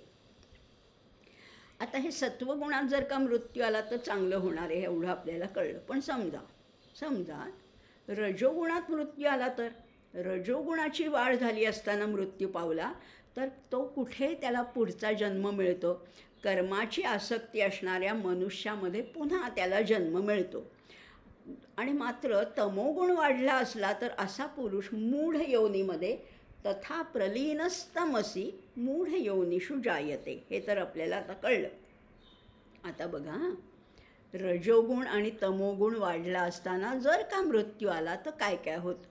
S1: आता हे सत्वगुणात जर का मृत्यू आला तर चांगलं होणार आहे एवढं आपल्याला कळलं. पण समजा रजोगुणात मृत्यू आला तर, रजोगुणाची वाढ झाली असताना मृत्यू पावला तर तो कुठे त्याला पुढचा जन्म मिळतो? कर्माची आसक्ती असणाऱ्या मनुष्यामध्ये पुन्हा त्याला जन्म मिळतो. आणि मात्र तमोगुण वाढला असला तर असा पुरुष मूढ योनीमध्ये तथा प्रलीनस्तमसी मूढ योनिषु जायते, हे तर आपल्याला आता कळलं. आता बघा हां, रजोगुण आणि तमोगुण वाढला असताना जर का मृत्यू आला तर काय काय होतं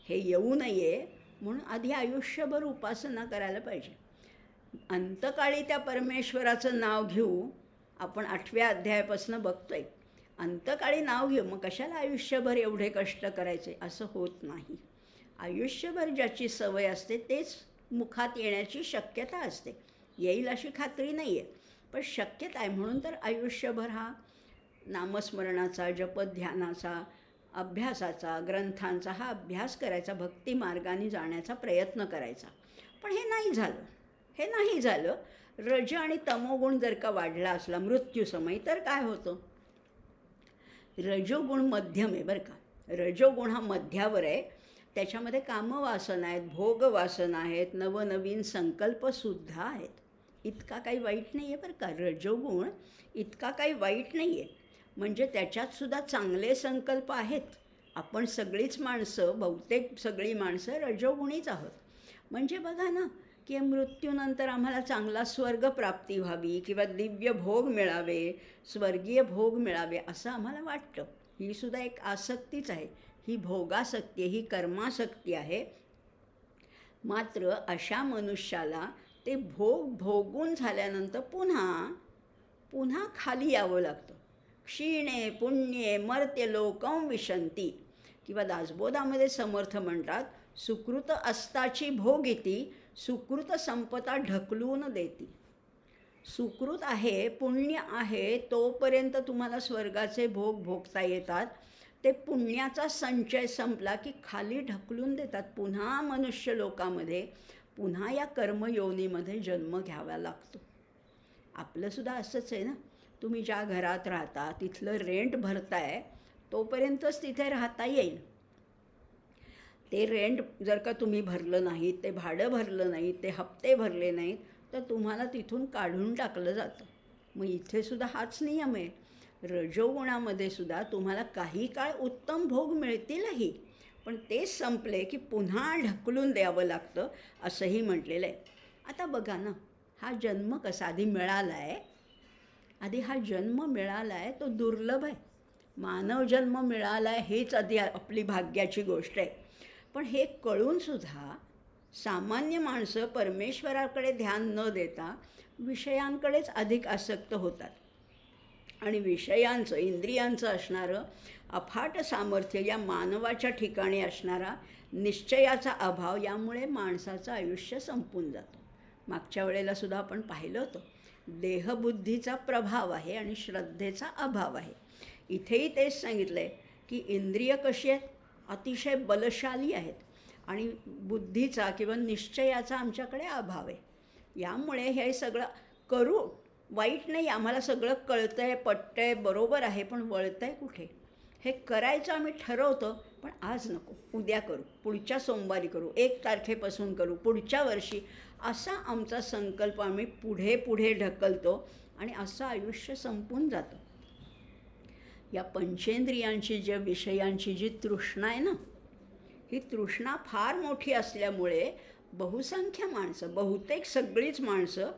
S1: हे येऊ नये म्हणून आधी आयुष्यभर उपासना करायला पाहिजे. अंतकाळी त्या परमेश्वराचं नाव घेऊ. आपण 8व्या अध्यायापासून बघतोय. अंतकाळी नाव घेऊ, मग कशाला आयुष्यभर एवढे कष्ट करायचे, असं होत नाही. आयुष्यभर ज्याची सवय असते तेच मुखात येण्याची शक्यता असते. येईल अशी खात्री नाही आहे, पण शक्यता आहे. म्हणून तर आयुष्यभर हा नामस्मरणाचा, जपध्यानाचा, अभ्यासाचा, ग्रंथांचा हा अभ्यास करायचा, भक्ती मार्गाने जाण्याचा प्रयत्न करायचा. पण हे नाही झालं. रज आणि तमोगुण जर का वाढला असला मृत्यूसमयी तर काय होतं? रजोगुण मध्यम आहे बरं का. रजोगुण हा मध्यावर आहे. त्याच्यामध्ये कामवासना आहेत, भोगवासना आहेत, नवनवीन संकल्पसुद्धा आहेत. इतका काही वाईट नाही आहे बरं का. रजोगुण इतका काही वाईट नाही आहे. म्हणजे त्याच्यातसुद्धा चांगले संकल्प आहेत. आपण सगळीच माणसं, बहुतेक सगळी माणसं रजोगुणीच आहोत. म्हणजे बघा ना, की मृत्यूनंतर आम्हाला चांगला स्वर्गप्राप्ती व्हावी किंवा दिव्य भोग मिळावे, स्वर्गीय भोग मिळावे असं आम्हाला वाटतं. ही सुद्धा एक आसक्तीच आहे. ही भोगासक्ती, ही कर्मासक्ती आहे. मात्र अशा मनुष्याला ते भोगून झाल्यानंतर पुन्हा खाली यावं लागतं. क्षीणे पुण्ये मर्त्य लोकं विशंती. किंवा दासबोधामध्ये समर्थ म्हणतात, सुकृत अस्ताची भोगिती, सुकृत संपदा ढकलून देती. सुकृत आहे, पुण्य आहे, तोपर्यंत तुम्हाला स्वर्गाचे भोग भोगता येतात. ते पुण्याचा संचय संपला की खाली ढकलून देतात. पुन्हा मनुष्य लोकामध्ये, पुन्हा या कर्मयोनीमध्ये जन्म घ्यावा लागतो. आपलंसुद्धा असंच आहे ना. तुम्ही ज्या घरात राहता तिथलं रेंट भरताय तोपर्यंतच तिथे राहता येईल. ते रेंट जर का तुम्ही भरलं नाहीत, ते भाडं भरलं नाहीत, ते हप्ते भरले नाहीत, तर तुम्हाला तिथून काढून टाकलं जातं. मग इथेसुद्धा हाच नियम आहे. रजोगुणामध्ये सुद्धा तुम्हाला काही काळ उत्तम भोग मिळतीलही, पण तेच संपले की पुन्हा ढकलून द्यावं लागतं असंही म्हटलेलं आहे. आता बघा ना, हा जन्म कसा आधी मिळाला आहे, हा जन्म मिळाला आहे तो दुर्लभ आहे. मानव जन्म मिळाला आहे हेच आधी आपली भाग्याची गोष्ट आहे. पण हे कळूनसुद्धा सामान्य माणसं परमेश्वराकडे ध्यान न देता विषयांकडेच अधिक आसक्त होतात. आणि विषयांचं, इंद्रियांचं असणारं अफाट सामर्थ्य, या मानवाच्या ठिकाणी असणारा निश्चयाचा अभाव, यामुळे माणसाचं आयुष्य संपून जातं. मागच्या वेळेलासुद्धा आपण पाहिलं होतं, देहबुद्धीचा प्रभाव आहे आणि श्रद्धेचा अभाव आहे. इथेही तेच सांगितलं आहे की इंद्रिय कशी आहेत, अतिशय बलशाली आहेत, आणि बुद्धीचा किंवा निश्चयाचा आमच्याकडे अभाव आहे. यामुळे हे सगळं करू वाईट नाही, आम्हाला सगळं कळतं आहे, पटतं आहे, बरोबर आहे, पण वळतं आहे कुठे? हे करायचं आम्ही ठरवतो, पण आज नको, उद्या करू, पुढच्या सोमवारी करू, 1 तारखेपासून करू, पुढच्या वर्षी, असा आमचा संकल्प आम्ही पुढे ढकलतो आणि असं आयुष्य संपून जातं. या पंचेंद्रियांची, ज्या विषयांची जी तृष्णा आहे ना, ही तृष्णा फार मोठी असल्यामुळे बहुसंख्य माणसं, बहुतेक सगळीच माणसं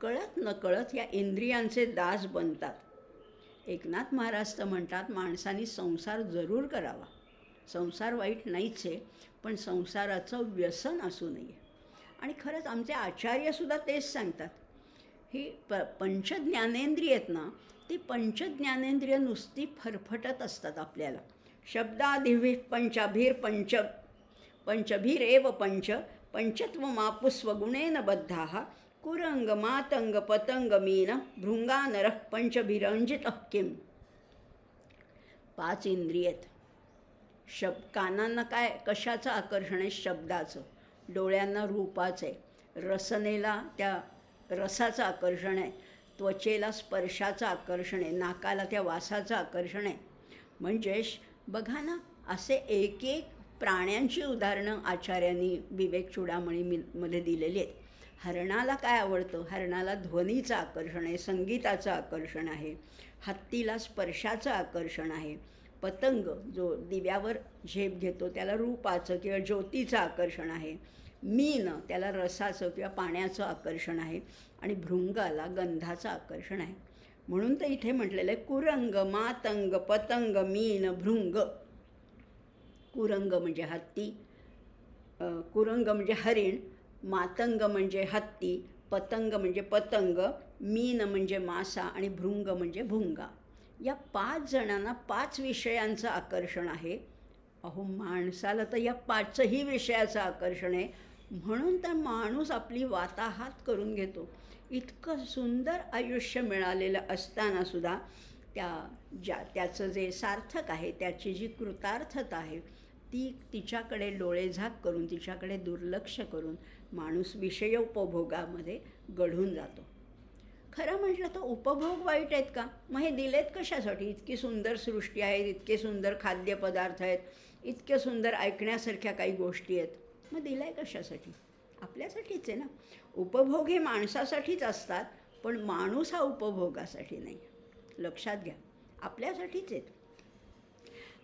S1: कळत नकळत या इंद्रियांचे दास बनतात. एकनाथ महाराज तर म्हणतात, माणसाने संसार जरूर करावा. संसार वाईट नाहीच आहे, पण संसाराचं व्यसन असू नये. आणि खरंच आमचे आचार्यसुद्धा तेच सांगतात. ही पंचज्ञानेंद्रिय आहेत ना, ती पंचज्ञानेंद्रिय नुसती फरफटत असतात आपल्याला. शब्दादिभिः पंचभिरेव पंचत्वमापुस्वगुणेन बद्धाः कुरंग मातंग पतंग मीन भृंगानरः पंचभिरंजितः किम. 5 इंद्रियत. कानांना काय, कशाचं आकर्षण आहे? शब्दाचं. डोळ्यांना रूपाचं आहे. रसनेला त्या रसाचं आकर्षण आहे. त्वचेला स्पर्शाचं आकर्षण आहे. नाकाला त्या वासाचं आकर्षण आहे. म्हणजे बघा ना, असे एक एक प्राण्यांची उदाहरणं आचार्यांनी विवेक चूडामणीमध्ये दिलेली आहेत. हरणाला काय आवडतं? हरणाला ध्वनीचं आकर्षण आहे, संगीताचं आकर्षण आहे. हत्तीला स्पर्शाचं आकर्षण आहे. पतंग जो दिव्यावर झेप घेतो त्याला रूपाचं किंवा ज्योतीचं आकर्षण आहे. मीन त्याला रसाचं किंवा पाण्याचं आकर्षण आहे. आणि भृंगाला गंधाचं आकर्षण आहे. म्हणून तर इथे म्हटलेलं आहे कुरंग मातंग पतंग मीन भृंग. कुरंग म्हणजे हत्ती, कुरंग म्हणजे हरिण, मातंग म्हणजे हत्ती, पतंग म्हणजे पतंग, मीन म्हणजे मासा आणि भृंग म्हणजे भुंगा. या 5 जणांना 5 विषयांचं आकर्षण आहे. अहो, माणसाला तर या 5ही विषयाचं आकर्षण आहे. म्हणून तर माणूस आपली वाताहात करून घेतो. इतकं सुंदर आयुष्य मिळालेलं असतानासुद्धा त्याचं जे सार्थक आहे, त्याची जी कृतार्थता आहे, तिच्याकडे डोळेझाक करून, तिच्याकडे दुर्लक्ष करून माणूस विषयोपभोगामध्ये गढून जातो. खरं म्हटलं तर उपभोग वाईट आहेत का? मग हे दिलेत कशासाठी? इतकी सुंदर सृष्टी आहे, इतके सुंदर खाद्यपदार्थ आहेत, इतके सुंदर ऐकण्यासारख्या काही गोष्टी आहेत. मग दिलं आहे कशासाठी? आपल्यासाठीच आहे ना. उपभोग हे माणसासाठीच असतात, पण माणूस हा उपभोगासाठी नाही. लक्षात घ्या, आपल्यासाठीच आहेत.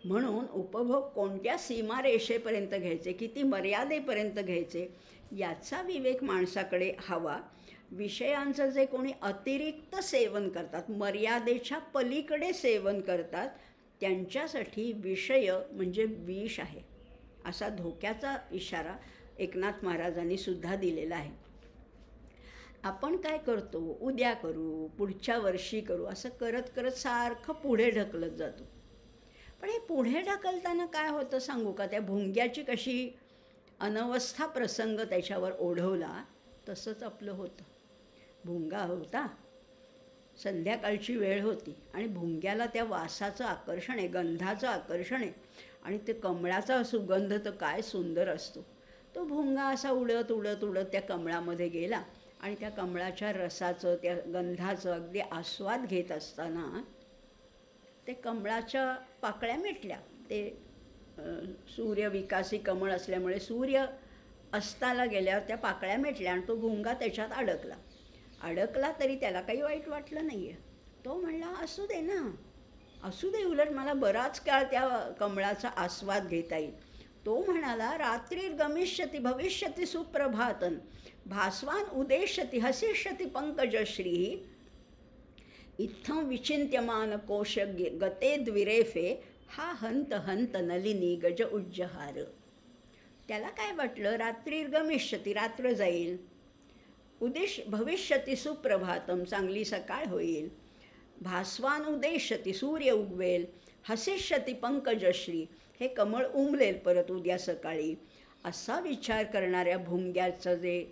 S1: म्हणून उपभोग कोणत्या सीमारेषेपर्यंत घ्यायचे, किती मर्यादेपर्यंत घ्यायचे, याचा विवेक माणसाकडे हवा. विषयांचं जे कोणी अतिरिक्त सेवन करतात, मर्यादेच्या पलीकडे सेवन करतात, त्यांच्यासाठी विषय म्हणजे विष आहे, असा धोक्याचा इशारा एकनाथ महाराजांनी सुद्धा दिलेला आहे. आपण काय करतो, उद्या करू, पुढच्या वर्षी करू, असं करत करत सारखं पुढे ढकलत जातो. पण हे पुढे ढकलताना काय होतं सांगू का? त्या भुंग्याची कशी अनवस्था प्रसंग त्याच्यावर ओढवला तसंच आपलं होतं. भुंगा होता, संध्याकाळची वेळ होती आणि भुंग्याला त्या वासाचं आकर्षण आहे, गंधाचं आकर्षण आहे. आणि ते कमळाचा सुगंध तर काय सुंदर असतो. तो भुंगा असा उडत उडत उडत त्या कमळामध्ये गेला आणि त्या कमळाच्या रसाचं, त्या गंधाचं अगदी आस्वाद घेत असताना ते कमळाच्या पाकळ्या मिटल्या. ते सूर्यविकासी कमळ असल्यामुळे सूर्य अस्ताला गेल्यावर त्या पाकळ्या मिटल्या आणि तो भुंगा त्याच्यात अडकला तरी त्याला काही वाईट वाटलं नाही आहे. तो म्हणला असू दे ना, असू दे, उलट मला बराच काळ त्या कमळाचा आस्वाद घेता येईल. तो म्हणाला रात्रीर्गमिष्यति भविष्यति सुप्रभातन भास्वान उदेष्यति हसिष्यति पंकजश्री इत्थं विचिन्त्यमान कोश गते द्विरेफे हा हंत हंत नलिनी गज उज्जहार. त्याला काय वाटलं, रात्रीर्गमिष्यति, रात्र जाईल, भविष्यति सुप्रभातम, चांगली सकाळ होईल, भास्वान उदेष्यति, सूर्य उगवेल, हसिष्यति पंकजश्री, हे कमळ उमलेल परत उद्या सकाळी, असा विचार करणाऱ्या भुंग्याचं जे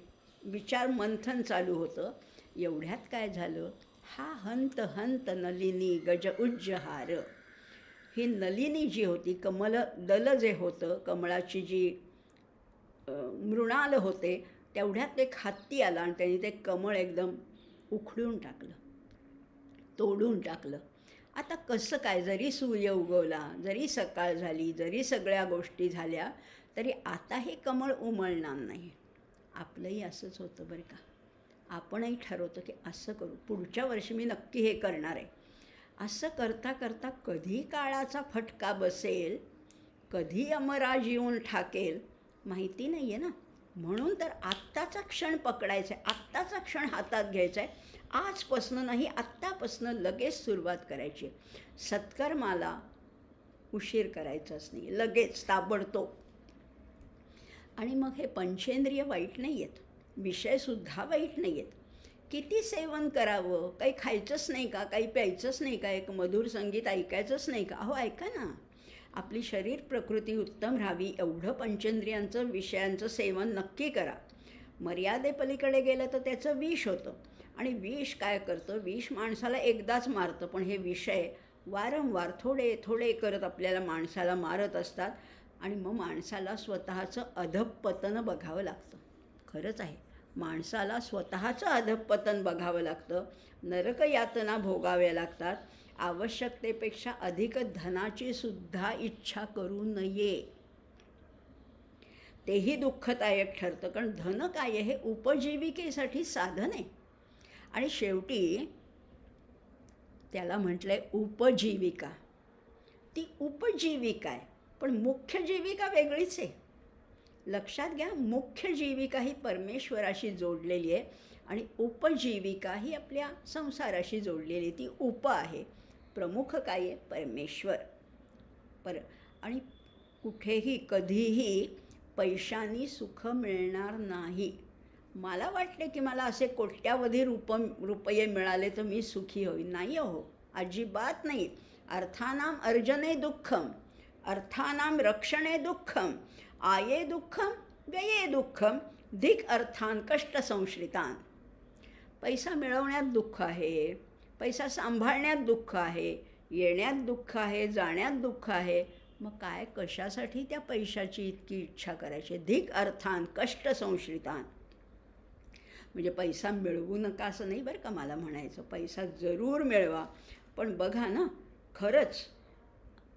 S1: विचार मंथन चालू होतं, एवढ्यात काय झालं, हा हंत हंत नलिनी गज उज्जहार. ही नलिनी जी होती, कमल दल जे होतं, कमळाची जी मृणाल होते, तेवढ्यात एक हत्ती आला आणि त्यांनी ते कमळ एकदम उखडून टाकलं, तोडून टाकलं. आता कसं काय, जरी सूर्य उगवला, जरी सकाळ झाली, जरी सगळ्या गोष्टी झाल्या, तरी आता हे कमळ उमलणार नाही. आपलंही असंच होतं बरं का. आपणही ठरवतो की असं करू, पुढच्या वर्षी मी नक्की हे करणार आहे. असं करता करता कधी काळाचा फटका बसेल, कधी यमराज येऊन ठाकेल, माहिती नाही आहे ना. म्हणून तर आत्ताचा क्षण पकडायचा आहे, आत्ताचा क्षण हातात घ्यायचा आहे. आजपासनं नाही, आत्तापासनं लगेच सुरुवात करायची. सत्कर्माला उशीर करायचाच नाही, लगेच ताबडतोब. आणि मग हे पंचेंद्रिय वाईट नाही आहेत, विषयसुद्धा वाईट नाही आहेत. किती सेवन करावं, काही खायचंच नाही का, काही प्यायचंच नाही का, एक मधुर संगीत ऐकायचंच नाही का? अहो ऐका ना, आपली शरीर प्रकृती उत्तम राहावी एवढं पंचेंद्रियांचं विषयांचं सेवन नक्की करा. मर्यादेपलीकडे गेलं तर त्याचं विष होतं. आणि विष काय करतं, विष माणसाला एकदाच मारतं, पण हे विषय वारंवार थोडे थोडे करत आपल्याला माणसाला मारत असतात. आणि मग माणसाला स्वतःचं अधःपतन बघावं लागतं. खरंच आहे, माणसाला स्वतःचं अधःपतन बघावं लागतं, नरकयातना भोगाव्या लागतात. आवश्यकतेपेक्षा अधिक धनाची सुद्धा इच्छा करू नये, तेही दुःखदायक ठरतं. कारण धन काय आहे, हे उपजीविकेसाठी साधन आहे. आणि शेवटी त्याला म्हटलं आहे उपजीविका. ती उपजीविका आहे, पण मुख्य जीविका वेगळीच आहे. लक्षात घ्या, मुख्य जीविका ही परमेश्वराशी जोडलेली आहे आणि उपजीविका ही आपल्या संसाराशी जोडलेली, ती उप आहे. प्रमुख काय आहे? परमेश्वर. आणि कुठेही कधीही पैशांनी सुख मिळणार नाही. मला वाटते की मला असे कोट्यावधी रुपये मिळाले तर मी सुखी होईन. नाही हो, अजिबात नाही. अर्थानाम अर्जने दुःखम, अर्थानाम रक्षणे दुःखम, आये दुःखम व्यये दुःखम, धिक अर्थान कष्ट संश्रितान. पैसा मिळवण्यात दुःख आहे, पैसा सांभाळण्यात दुःख आहे, येण्यात दुःख आहे, जाण्यात दुःख आहे. मग काय, कशासाठी त्या पैशाची इतकी इच्छा करायची? धिक अर्थान कष्ट संश्रितान. म्हणजे पैसा मिळवू नका असं नाही बरं का मला म्हणायचं. पैसा जरूर मिळवा, पण बघा ना, खरंच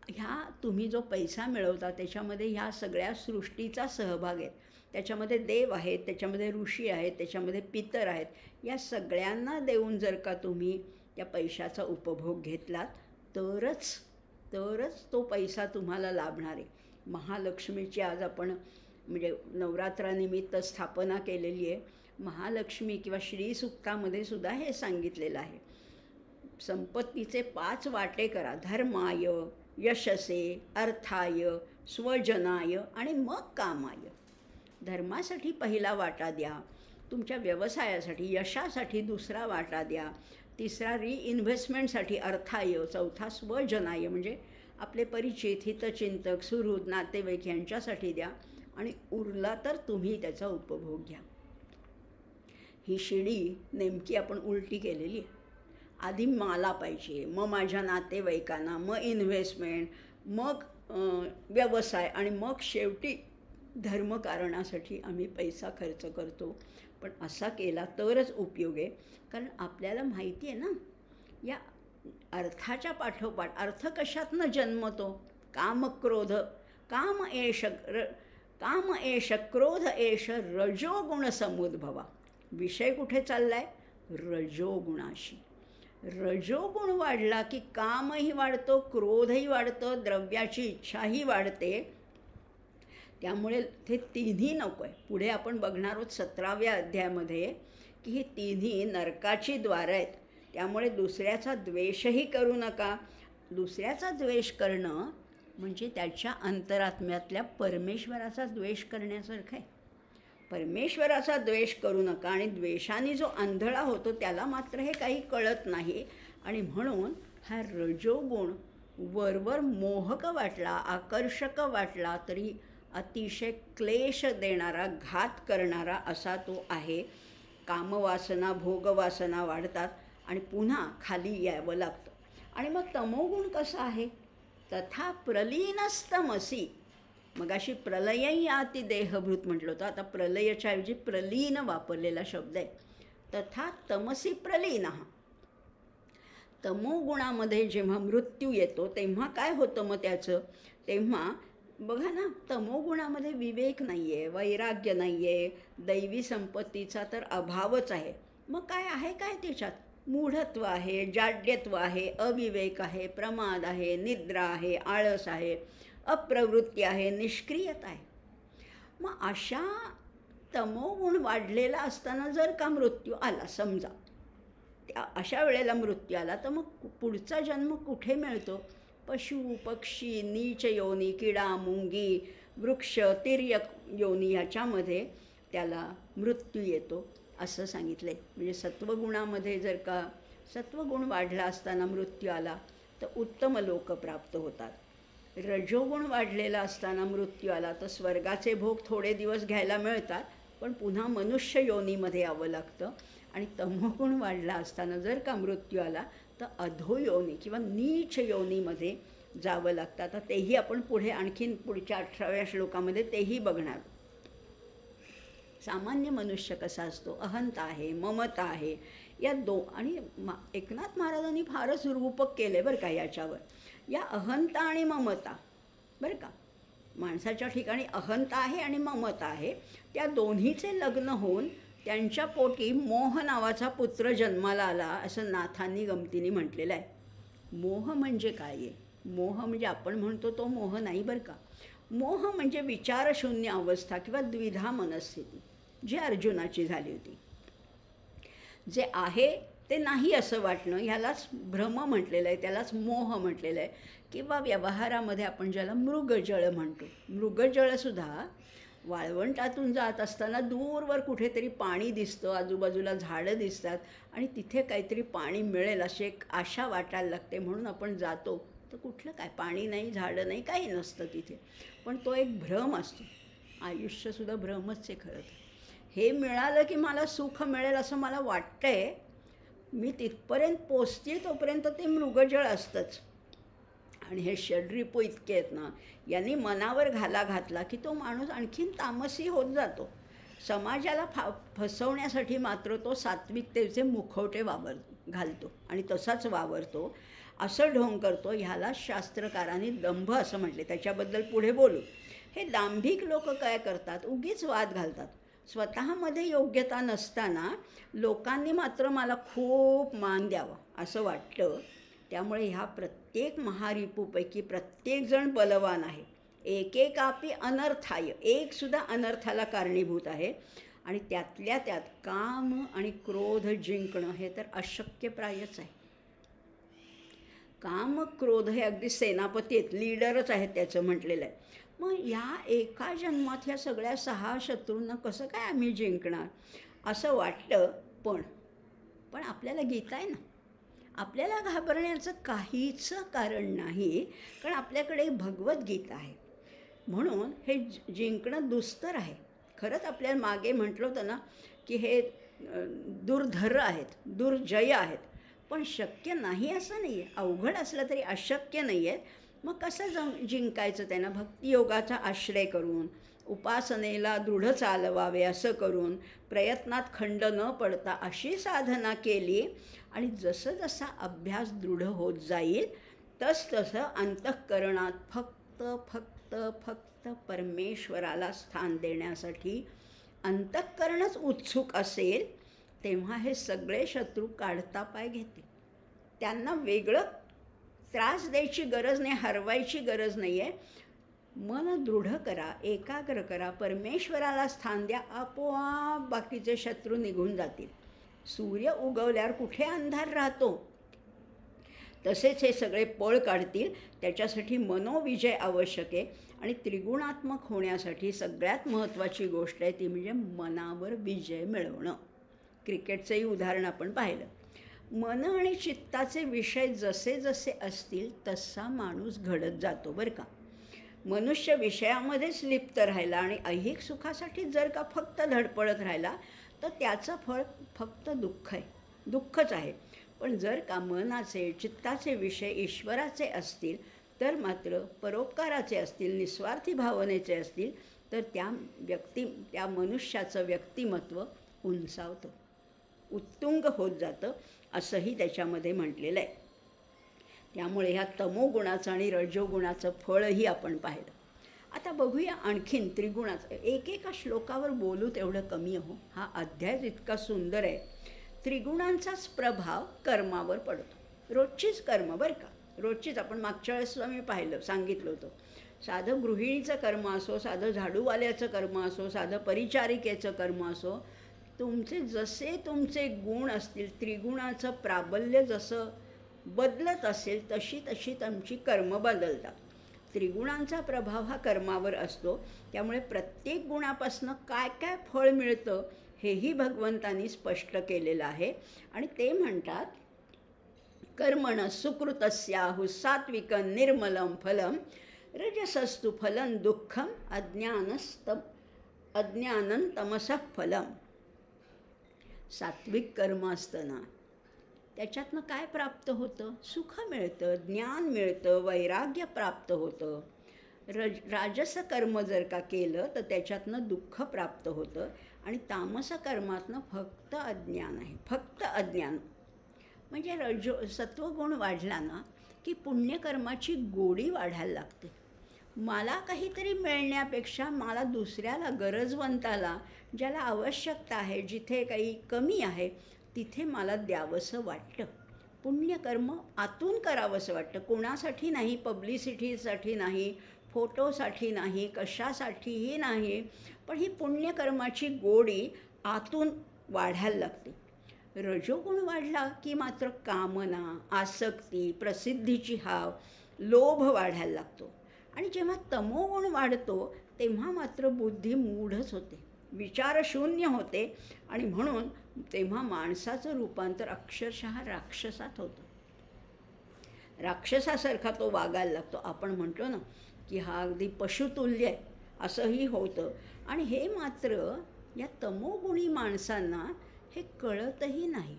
S1: ह्या तुम्ही जो पैसा मिळवता त्याच्यामध्ये ह्या सगळ्या सृष्टीचा सहभाग आहे. त्याच्यामध्ये देव आहेत, त्याच्यामध्ये ऋषी आहेत, त्याच्यामध्ये पितर आहेत. या सगळ्यांना देऊन जर का तुम्ही त्या पैशाचा उपभोग घेतलात तरच तो पैसा तुम्हाला लाभणार आहे. महालक्ष्मीची आज आपण म्हणजे नवरात्रानिमित्त स्थापना केलेली आहे. महालक्ष्मी किंवा श्रीसूक्तामध्ये सुद्धा हे सांगितलेलं आहे. संपत्तीचे 5 वाटे करा. धर्माय, यशसे, अर्थाय, स्वजनाय आणि मग कामाय. धर्मासाठी पहिला वाटा द्या, तुमच्या व्यवसायासाठी यशासाठी दुसरा वाटा द्या, तिसरा रिइन्व्हेस्टमेंटसाठी अर्थाय, चौथा स्वजनाय म्हणजे आपले परिचित, हितचिंतक, सुहृद, नातेवाईक यांच्यासाठी द्या आणि उरला तर तुम्ही त्याचा उपभोग घ्या. ही शिडी नेमकी आपण उलटी केलेली आहे. आधी मला पाहिजे, मग माझ्या नातेवाईकांना, मग इन्व्हेस्टमेंट, मग व्यवसाय आणि मग शेवटी धर्मकारणासाठी आम्ही पैसा खर्च करतो. पण असा केला तरच उपयोग आहे. कारण आपल्याला माहिती आहे ना, या अर्थाच्या पाठोपाठ अर्थ कशातनं जन्मतो? काम क्रोध, काम एष क्रोध एष रजोगुण समुद्भवा. विषय कुठे चाललाय? रजोगुणाशी. रजोगुण वाढला की कामही वाढतो, क्रोधही वाढतं, द्रव्याची इच्छाही वाढते. त्यामुळे ते तिन्ही नको आहे. पुढे आपण बघणार आहोत 17व्या अध्यायामध्ये की ही तिन्ही नरकाची द्वारं आहेत. त्यामुळे दुसऱ्याचा द्वेषही करू नका. दुसऱ्याचा द्वेष करणं म्हणजे त्याच्या अंतरात्म्यातल्या परमेश्वराचा द्वेष करण्यासारखं आहे. परमेश्वराचा द्वेष करू नका. आणि द्वेषाने जो आंधळा होतो त्याला मात्र हे काही कळत नाही. आणि म्हणून हा रजोगुण वरवर मोहक वाटला, आकर्षक वाटला तरी अतिशय क्लेश देणारा, घात करणारा असा तो आहे. कामवासना, भोगवासना वाढतात आणि पुन्हा खाली यावं लागतं. आणि मग तमोगुण कसा आहे? तथा प्रलीनस्तमसी. मग अशी प्रलयही याती देहभूत म्हटलं होतं. आता प्रलयाच्या ऐवजी प्रलीन वापरलेला शब्द आहे. तथा तमसी प्रलीनः. तमोगुणामध्ये जेव्हा मृत्यू येतो तेव्हा काय होतं मग त्याचं? तेव्हा बघा ना, तमोगुणामध्ये विवेक नाही आहे, वैराग्य नाही आहे, दैवी संपत्तीचा तर अभावच आहे. मग काय आहे काय त्याच्यात? मूढत्व आहे, जाड्यत्व आहे, अविवेक आहे, प्रमाद आहे, निद्रा आहे, आळस आहे, अप्रवृत्ती आहे, निष्क्रियता आहे. मग अशा तमोगुण वाढलेला असताना जर का मृत्यू आला समजा, अशा वेळेला मृत्यू आला तर मग पुढचा जन्म कुठे मिळतो? पशु, पक्षी, नीच योनी, किडा, मुंगी, वृक्ष, तिर्यक योनी ह्याच्यामध्ये त्याला मृत्यू येतो असं सांगितलं आहे. म्हणजे सत्वगुणामध्ये जर का सत्वगुण वाढला असताना मृत्यू आला तर उत्तम लोक प्राप्त होतात. रजोगुण वाढलेला असताना मृत्यू आला तर स्वर्गाचे भोग थोडे दिवस घ्यायला मिळतात पण पुन्हा मनुष्य योनीमध्ये यावं लागतं. आणि तमोगुण वाढला असताना जर का मृत्यू आला तर अधोयोनी किंवा नीच योनीमध्ये जावं लागतं. आता तेही आपण पुढे आणखीन पुढच्या 18व्या श्लोकामध्ये तेही बघणार. सामान्य मनुष्य कसा असतो? अहंता आहे, ममता आहे, या आणि एकनाथ महाराजांनी फारच रूपक केले बरं का याच्यावर. या अहंता आणि ममता बरं का, माणसाच्या ठिकाणी अहंता आहे आणि ममता आहे, त्या दोन्हीचे लग्न होऊन त्यांच्या पोटी मोह नावाचा पुत्र जन्माला आला असं नाथांनी गमतीने म्हटलेलं आहे. मोह म्हणजे काय आहे? मोह म्हणजे आपण म्हणतो तो मोह नाही बरं का. मोह म्हणजे विचारशून्य अवस्था किंवा द्विधा मनस्थिती जी अर्जुनाची झाली होती. जे आहे ते नाही असं वाटणं ह्यालाच भ्रम म्हटलेलं आहे, त्यालाच मोह म्हटलेलं आहे. किंवा व्यवहारामध्ये आपण ज्याला मृगजळ म्हणतो, मृगजळसुद्धा वाळवंटातून जात असताना दूरवर कुठेतरी पाणी दिसतं, आजूबाजूला झाडं दिसतात आणि तिथे काहीतरी पाणी मिळेल अशी एक आशा वाटायला लागते, म्हणून आपण जातो. तर कुठलं काय, पाणी नाही, झाडं नाही, काही नसतं तिथे. पण तो एक भ्रम असतो. आयुष्यसुद्धा भ्रमच आहे खरं तर. हे मिळालं की मला सुख मिळेल असं मला वाटतंय, मी तिथपर्यंत पोचते तोपर्यंत ते मृगजळ असतंच. आणि हे षड्रिपू इतके आहेत ना, यांनी मनावर घाला घातला की तो माणूस आणखीन तामसी होत जातो. समाजाला फसवण्यासाठी मात्र तो सात्विकतेचे मुखवटे घालतो आणि तसाच वावरतो, असं ढोंग करतो. ह्याला शास्त्रकारांनी दंभ असं म्हटले. त्याच्याबद्दल पुढे बोलू. हे दांभिक लोक काय करतात, उगीच वाद घालतात. स्वतःमध्ये योग्यता नसताना लोकांनी मात्र मला खूप मान द्यावा असं वाटतं. त्यामुळे ह्या प्रत्येक महारिपूपैकी प्रत्येकजण बलवान आहे. एकेकापी अनर्थाय, एकसुद्धा अनर्थाला कारणीभूत आहे. आणि त्यातल्या त्यात काम आणि क्रोध जिंकणं हे तर अशक्यप्रायच आहे. काम क्रोध हे अगदी सेनापती आहेत, लीडरच आहेत त्याचं म्हटलेलं आहे. मग ह्या एका जन्मात ह्या सगळ्या 6 शत्रूंना कसं काय आम्ही जिंकणार असं वाटतं. पण आपल्याला गीता आहे ना, आपल्याला घाबरण्याचं काहीच कारण नाही, कारण आपल्याकडे भगवद्गीता आहे. म्हणून हे जिंकणं दुस्तर आहे. खरंच आपल्याला मागे म्हटलं होतं ना की हे दुर्धर आहेत, दुर्जय आहेत, पण शक्य नाही असं नाही आहे. अवघड असलं तरी अशक्य नाही आहेत. मग कसं जिंकायचं त्यांना? भक्तियोगाचा आश्रय करून, उपासनेला दृढ चालवावे असं करून, प्रयत्नात खंड न पडता अशी साधना केली आणि जसं जसा अभ्यास दृढ होत जाईल तसं अंतःकरणात फक्त फक्त फक्त परमेश्वराला स्थान देण्यासाठी अंतःकरणच उत्सुक असेल, तेव्हा हे सगळे शत्रू काढता पाय घेतील. त्यांना वेगळं त्रास द्यायची गरज नाही, हरवायची गरज नाही आहे. मन दृढ करा, एकाग्र करा, परमेश्वराला स्थान द्या, आपोआप बाकीचे शत्रू निघून जातील. सूर्य उगवल्यावर कुठे अंधार राहतो, तसेच हे सगळे पळ काढतील. त्याच्यासाठी मनोविजय आवश्यक आहे. आणि त्रिगुणात्मक होण्यासाठी सगळ्यात महत्त्वाची गोष्ट आहे ती म्हणजे मनावर विजय मिळवणं. क्रिकेटचंही उदाहरण आपण पाहिलं. मन आणि चित्ताचे विषय जसे जसे असतील तसा माणूस घडत जातो बरं का. मनुष्य विषयामध्येच लिप्त राहिला आणि ऐहिक सुखासाठी जर का फक्त धडपडत राहिला तर त्याचं फळ फक्त दुःख आहे, दुःखच आहे. पण जर का मनाचे चित्ताचे विषय ईश्वराचे असतील तर मात्र परोपकाराचे असतील, निस्वार्थी भावनेचे असतील तर त्या मनुष्याचं व्यक्तिमत्व उंचावतं, उत्तुंग होत जातं असंही त्याच्यामध्ये म्हटलेलं आहे. त्यामुळे ह्या तमोगुणाचं आणि रजोगुणाचं फळही आपण पाहिलं. आता बघूया आणखीन त्रिगुणाचं. एकेका श्लोकावर बोलू तेवढं कमी हो. हा अध्याय इतका सुंदर आहे. त्रिगुणांचाच प्रभाव कर्मावर पडतो. रोजचीच कर्म बरं का, रोजचीच. आपण मागच्या वेळेस मी पाहिलं, सांगितलं होतं. साधं गृहिणीचं कर्म असो, साधं झाडूवाल्याचं कर्म असो, साधं परिचारिकेचं कर्म असो, तुमचे जसे तुमचे गुण असतील, त्रिगुणाचं प्राबल्य जसं बदलत असेल तशी तशी तुमची कर्म बदलतात. त्रिगुणांचा प्रभाव हा कर्मावर असतो. त्यामुळे प्रत्येक गुणापासून काय काय फळ मिळतं हेही भगवंतांनी स्पष्ट केलेलं आहे. आणि ते म्हणतात, कर्मण सुकृतस्याहु सात्विकं निर्मलं फलं रजसस्तु फलं दुःखम अज्ञानं तमसः फलं. सात्विक कर्म असतं ना, त्याच्यातनं काय प्राप्त होतं? सुख मिळतं, ज्ञान मिळतं, वैराग्य प्राप्त होतं. राजस कर्म जर का केलं तर त्याच्यातनं दुःख प्राप्त होतं. आणि तामस कर्मातनं फक्त अज्ञान आहे, फक्त अज्ञान. म्हणजे सत्वगुण वाढला ना की पुण्यकर्माची गोडी वाढायला लागते. मला काहीतरी मिळण्यापेक्षा मला दुसऱ्याला, गरजवंताला, ज्याला आवश्यकता आहे, जिथे काही कमी आहे तिथे मला द्यावंसं वाटतं. पुण्यकर्म आतून करावंसं वाटतं, कोणासाठी नाही, पब्लिसिटीसाठी नाही, फोटोसाठी नाही, कशासाठीही नाही, पण ही पुण्यकर्माची गोडी आतून वाढायला लागते. रजोगुण वाढला की मात्र कामना, आसक्ती, प्रसिद्धीची हाव, लोभ वाढायला लागतो. आणि जेव्हा तमोगुण वाढतो तेव्हा मात्र बुद्धी मूढच होते, विचारशून्य होते आणि म्हणून तेव्हा माणसाचं रूपांतर अक्षरशः राक्षसात होतं. राक्षसासारखा तो वागायला लागतो. आपण म्हणतो ना की हा अगदी पशुतुल्य आहे, असंही होतं. आणि हे मात्र या तमोगुणी माणसांना हे कळतही नाही.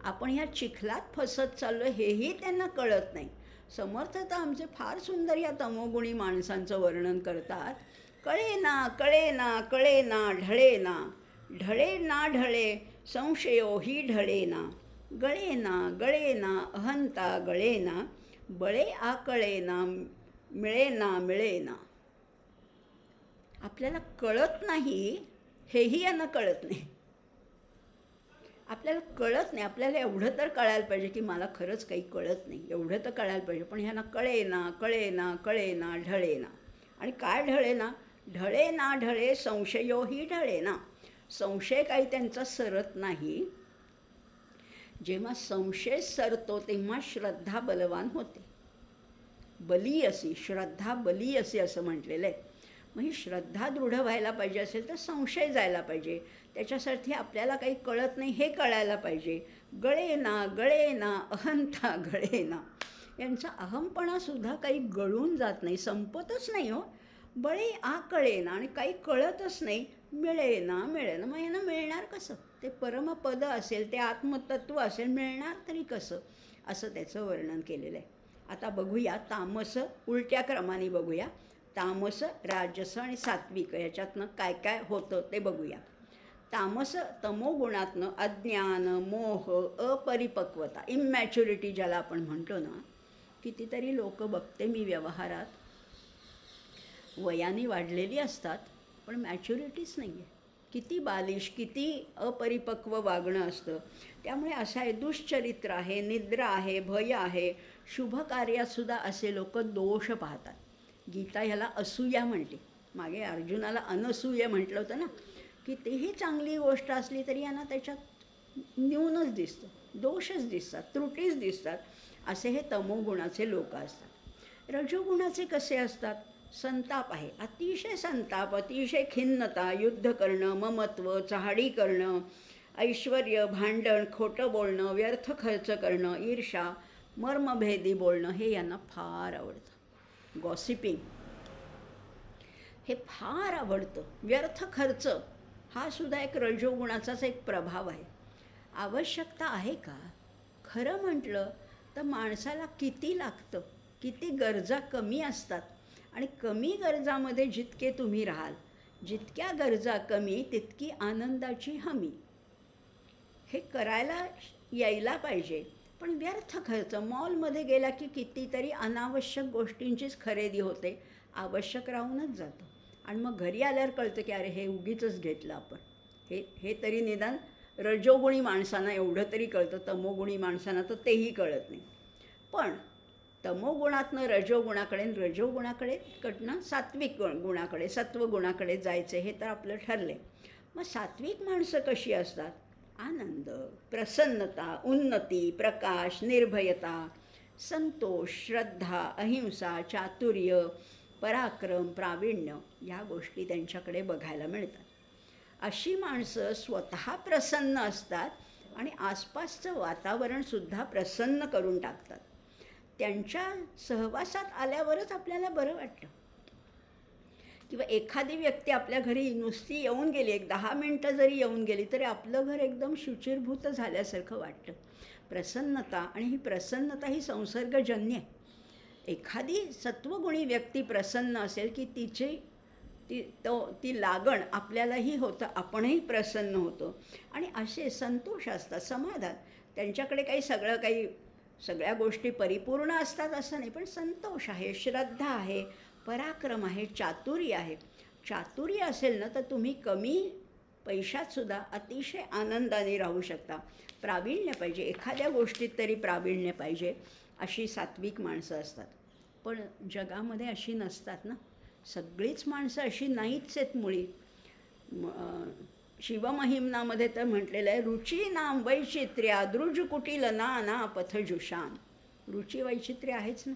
S1: आपण ह्या चिखलात फसत चाललो हेही त्यांना कळत नाही. समर्थ तर आमचे फार सुंदर या तमोगुणी माणसांचं वर्णन करतात. कळेना कळेना कळेना ढळेना, ढळेना ढळे संशयो ही ढळेना, गळेना गळेना अहंता गळेना, बळे आकळेना मिळेना मिळेना. आपल्याला कळत नाही हेही यांना कळत नाही. आपल्याला कळत नाही. आपल्याला एवढं तर कळायला पाहिजे की मला खरंच काही कळत नाही, एवढं तर कळायला पाहिजे. पण ह्यांना कळेना कळेना कळेना ढळेना. आणि काय ढळेना? ढळेना ढळे संशयोही ढळेना. संशय काही त्यांचा सरत नाही. जेव्हा संशय सरतो तेव्हा श्रद्धा बलवान होते. बलीयसी, श्रद्धा बलीयसी असं म्हटलेलं आहे. मग ही श्रद्धा दृढ व्हायला पाहिजे असेल तर संशय जायला पाहिजे. त्याच्यासाठी आपल्याला काही कळत नाही हे कळायला पाहिजे. गळेना गळेना अहंता गळेना. यांचा अहमपणासुद्धा काही गळून जात नाही, संपतच नाही हो. बळे आकळेना, आणि काही कळतच नाही. मिळेना मिळेना. मग यांना मिळणार कसं? ते परमपद असेल, ते आत्मतत्व असेल, मिळणार तरी कसं? असं त्याचं वर्णन केलेलं आहे. आता बघूया तामस उलट्या क्रमाने बघूया. तामस, राजस आणि सात्विक याच्यातनं काय काय होतं ते बघूया. तामस तमोगुणातनं अज्ञान, मोह, अपरिपक्वता, इमॅच्युरिटी ज्याला आपण म्हणतो ना. कितीतरी लोक बघते मी व्यवहारात, वयाने वाढलेली असतात पण मॅच्युरिटीच नाही आहे. किती बालिश, किती अपरिपक्व वागणं असतं. त्यामुळे असं आहे, दुष्चरित्र आहे, निद्रा आहे, भय आहे. शुभकार्यातसुद्धा असे लोक दोष पाहतात. गीता ह्याला असूया म्हणते. मागे अर्जुनाला अनसूय म्हटलं होतं ना, की तेही चांगली गोष्ट असली तरी यांना त्याच्यात न्यूनच दिसतं, दोषच दिसतात, त्रुटीच दिसतात. असे हे तमोगुणाचे लोक असतात. रजोगुणाचे कसे असतात? संताप आहे, अतिशय संताप, अतिशय खिन्नता, युद्ध करणं, ममत्व, चहाडी करणं, ऐश्वर्य, भांडण, खोटं बोलणं, व्यर्थ खर्च करणं, ईर्षा, मर्मभेदी बोलणं हे यांना फार आवडतं. गॉसिपिंग हे फार आवडतं. व्यर्थ खर्च हा सुद्धा एक रजोगुणाचाच एक प्रभाव आहे. आवश्यकता आहे का? खरं म्हटलं तर माणसाला किती लागतं, किती गरजा कमी असतात. आणि कमी गरजामध्ये जितके तुम्ही राहाल, जितक्या गरजा कमी तितकी आनंदाची हमी. हे करायला यायला पाहिजे. पण व्यर्थ खर्च, मॉलमध्ये गेला की कितीतरी अनावश्यक गोष्टींचीच खरेदी होते, आवश्यक राहूनच जातं. आणि मग घरी आल्यावर कळतं की अरे हे उगीचच घेतलं आपण. हे तरी निदान रजोगुणी माणसांना एवढं तरी कळतं, तमोगुणी माणसांना तर तेही कळत नाही. पण तमोगुणातनं रजोगुणाकडे, रजोगुणाकडे कडनं सात्विक गुणाकडे, सत्वगुणाकडे जायचं हे तर आपलं ठरले. मग सात्विक माणसं कशी असतात? आनंद, प्रसन्नता, उन्नती, प्रकाश, निर्भयता, संतोष, श्रद्धा, अहिंसा, चातुर्य, पराक्रम, प्रावीण्य या गोष्टी त्यांच्याकडे बघायला मिळतात. अशी माणसं स्वतः प्रसन्न असतात आणि आसपासचं वातावरणसुद्धा प्रसन्न करून टाकतात. त्यांच्या सहवासात आल्यावरच आपल्याला बरं वाटतं. किंवा एखादी व्यक्ती आपल्या घरी नुसती येऊन गेली, एक 10 मिनटं जरी येऊन गेली तरी आपलं घर एकदम शुचिर्भूत झाल्यासारखं वाटतं. प्रसन्नता, आणि ही प्रसन्नता ही संसर्गजन्य आहे. एखादी सत्वगुणी व्यक्ती प्रसन्न असेल की ती लागण आपल्यालाही होतं, आपणही प्रसन्न होतो. आणि असे संतोष असतात, समाधान. त्यांच्याकडे काही सगळ्या गोष्टी परिपूर्ण असतात असं नाही, पण संतोष आहे, श्रद्धा आहे, पराक्रम आहे, चातुर्य आहे. चातुर्य असेल ना तर तुम्ही कमी पैशातसुद्धा अतिशय आनंदाने राहू शकता. प्रावीण्य पाहिजे, एखाद्या गोष्टीत तरी प्रावीण्य पाहिजे, अशी सात्विक माणसं असतात. पण जगामध्ये अशी नसतात ना, सगळीच माणसं अशी नाहीच आहेत मुळी. शिवमहिम्नामध्ये तर म्हटलेलं आहे, रुची नाम वैचित्र्या द्रुज कुटील नाना पथजुषाम. रुची वैचित्र्य आहेच ना.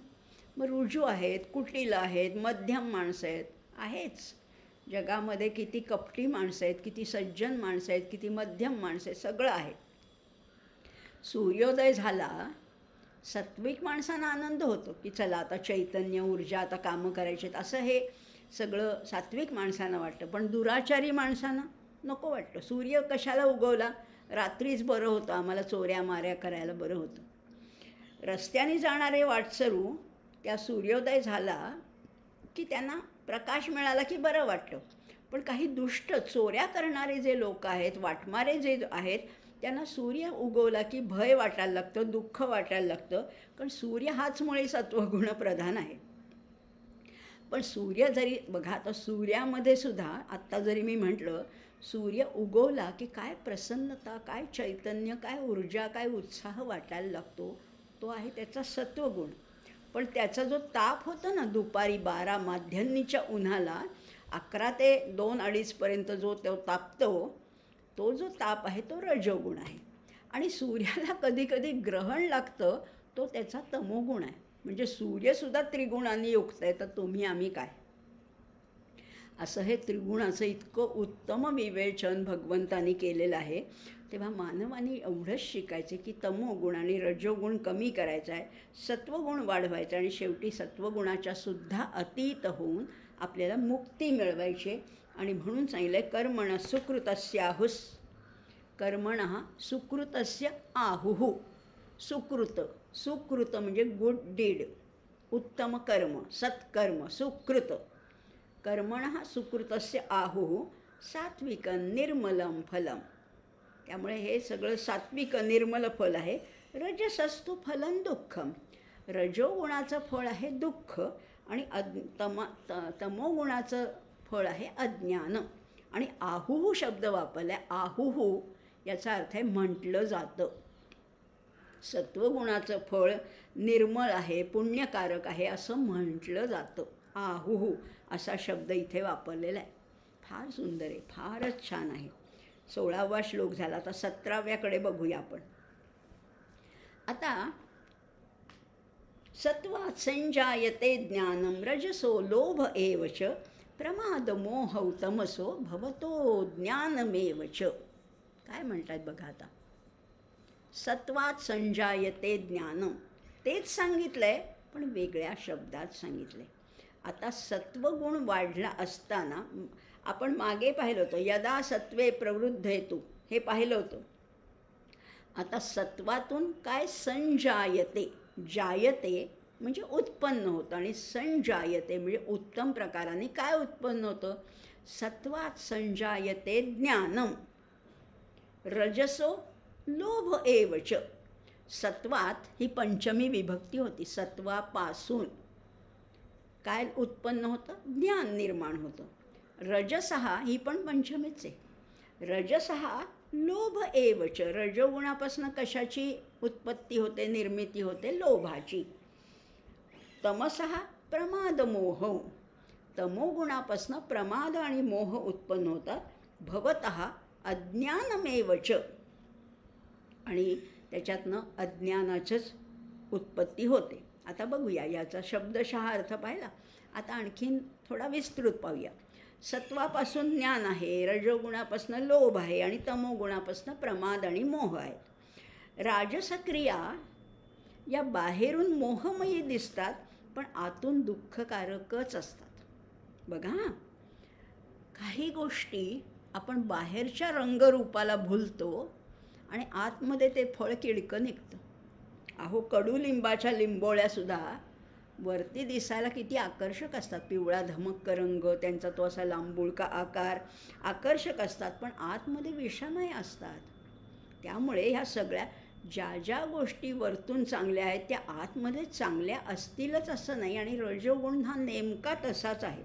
S1: मग रुजू आहेत, कुटील आहेत, मध्यम माणसं आहेच. जगामध्ये किती कपटी माणसं आहेत, किती सज्जन माणसं आहेत, किती मध्यम माणसं आहेत, सगळं आहे. सूर्योदय झाला, सात्विक माणसांना आनंद होतो की चला आता चैतन्य, ऊर्जा, आता कामं करायची आहेत, असं हे सगळं सात्विक माणसांना वाटतं. पण दुराचारी माणसांना नको वाटतं. सूर्य कशाला उगवला, रात्रीच बरं होतं, आम्हाला चोऱ्या माऱ्या करायला बरं होतं. रस्त्याने जाणारे वाटसरू त्या सूर्योदय झाला की त्यांना प्रकाश मिळाला की बरं वाटतं. पण काही दुष्ट चोऱ्या करणारे जे लोक आहेत, वाटमारे जे आहेत, त्यांना सूर्य उगवला की भय वाटायला लागतं, दुःख वाटायला लागतं. कारण सूर्य हाच मुळे सत्वगुण प्रधान आहे. पण सूर्य जरी बघा, आता सूर्यामध्ये सुद्धा आत्ता जरी मी म्हटलं सूर्य उगवला की काय प्रसन्नता, काय चैतन्य, काय ऊर्जा, काय उत्साह वाटायला लागतो, तो आहे त्याचा सत्वगुण. पण त्याचा जो ताप होतो ना दुपारी 12 माध्यान्नीच्या उन्हाला 11 ते 2-2:30 जो तो तापतो, तो जो ताप आहे तो रजोगुण आहे. आणि सूर्याला कधी कधी ग्रहण लागतं, तो त्याचा तमोगुण आहे. म्हणजे सूर्यसुद्धा त्रिगुणांनी युक्त आहे, तर तुम्ही आम्ही काय. असं हे त्रिगुणाचं इतकं उत्तम विवेचन भगवंतानी केलेलं आहे. तेव्हा मानवाने एवढंच शिकायचे की तमोगुण आणि रजोगुण कमी करायचा आहे, सत्वगुण वाढवायचा, आणि शेवटी सत्वगुणाच्या सुद्धा अतीत होऊन आपल्याला मुक्ती मिळवायची. आणि म्हणून सांगितलं आहे कर्मण सुकृतस्याहुस, कर्मणः सुकृतस्य आहुः. सुकृत म्हणजे गुड डीड, उत्तम कर्म, सत्कर्म, सुकृत. कर्मणः सुकृतस्य आहुः सात्विकं निर्मलं फलम. त्यामुळे हे सगळं सात्विक निर्मल फल आहे. रजसस्तु फलं दुःखम. रजोगुणाचं फळ आहे दुःख, आणि तमोगुणाचं फळ आहे अज्ञान. आणि आहुः शब्द वापरला आहे. आहुः याचा अर्थ आहे म्हटलं जातं. सत्वगुणाचं फळ निर्मळ आहे, पुण्यकारक आहे असं म्हटलं जातं. आहुः असा शब्द इथे वापरलेला आहे. फार सुंदर आहे, फारच छान आहे. 16वा श्लोक झाला. आता 17व्याकडे बघूया आपण. आता सत्वात् संजायते ज्ञानं रजसो लोभ एव च प्रमाद मोहौ तमसो भवतो ज्ञानमेव च. काय म्हणतात बघा आता. सत्वात् संजायते ज्ञानं, तेच सांगितलं आहे पण वेगळ्या शब्दात सांगितलं आहे. आता सत्वगुण वाढला असताना आपण मागे पाहिलं होतं यदा सत्वे प्रवृद्धेतु, हे पाहिलं होतं. आता सत्वातून काय संजायते, जायते म्हणजे उत्पन्न होतं, आणि संजायते म्हणजे उत्तम प्रकाराने काय उत्पन्न होतं. सत्वात संजायते ज्ञानम रजसो लोभ एव च. सत्वात ही पंचमी विभक्ती होती. सत्वापासून काय उत्पन्न होतं, ज्ञान निर्माण होतं. रजसहा ही पण पंचमीच आहे. रजसहा लोभ एव च. रजोगुणापासून कशाची उत्पत्ती होते, निर्मिती होते, लोभाची. तमसहा प्रमाद मोह. तमोगुणापासून प्रमाद आणि मोह उत्पन्न होतात. भवतः अज्ञानमेव च. आणि त्याच्यातनं अज्ञानाचंच उत्पत्ती होते. आता बघूया याचा शब्दशः अर्थ पाहिला. आता आणखीन थोडा विस्तृत पाहूया. सत्वापासून ज्ञान आहे, रजोगुणापासून लोभ आहे, आणि तमोगुणापासून प्रमाद आणि मोह आहे. राजसक्रिया या बाहेरून मोहमयी दिसतात पण आतून दुःखकारकच असतात. बघा, काही गोष्टी आपण बाहेरच्या रंगरूपाला भुलतो आणि आतमध्ये ते फळ किडकं निघतं. अहो, कडुलिंबाच्या लिंबोळ्यासुद्धा वरती दिसायला किती आकर्षक असतात. पिवळा धमक्क रंग, त्यांचा तो असा लांबुळका आकार आकर्षक असतात, पण आतमध्ये विषमय असतात. त्यामुळे ह्या सगळ्या ज्या ज्या गोष्टी वरतून चांगल्या आहेत त्या आतमध्ये चांगल्या असतीलच असं नाही. आणि रजोगुण हा नेमका तसाच आहे.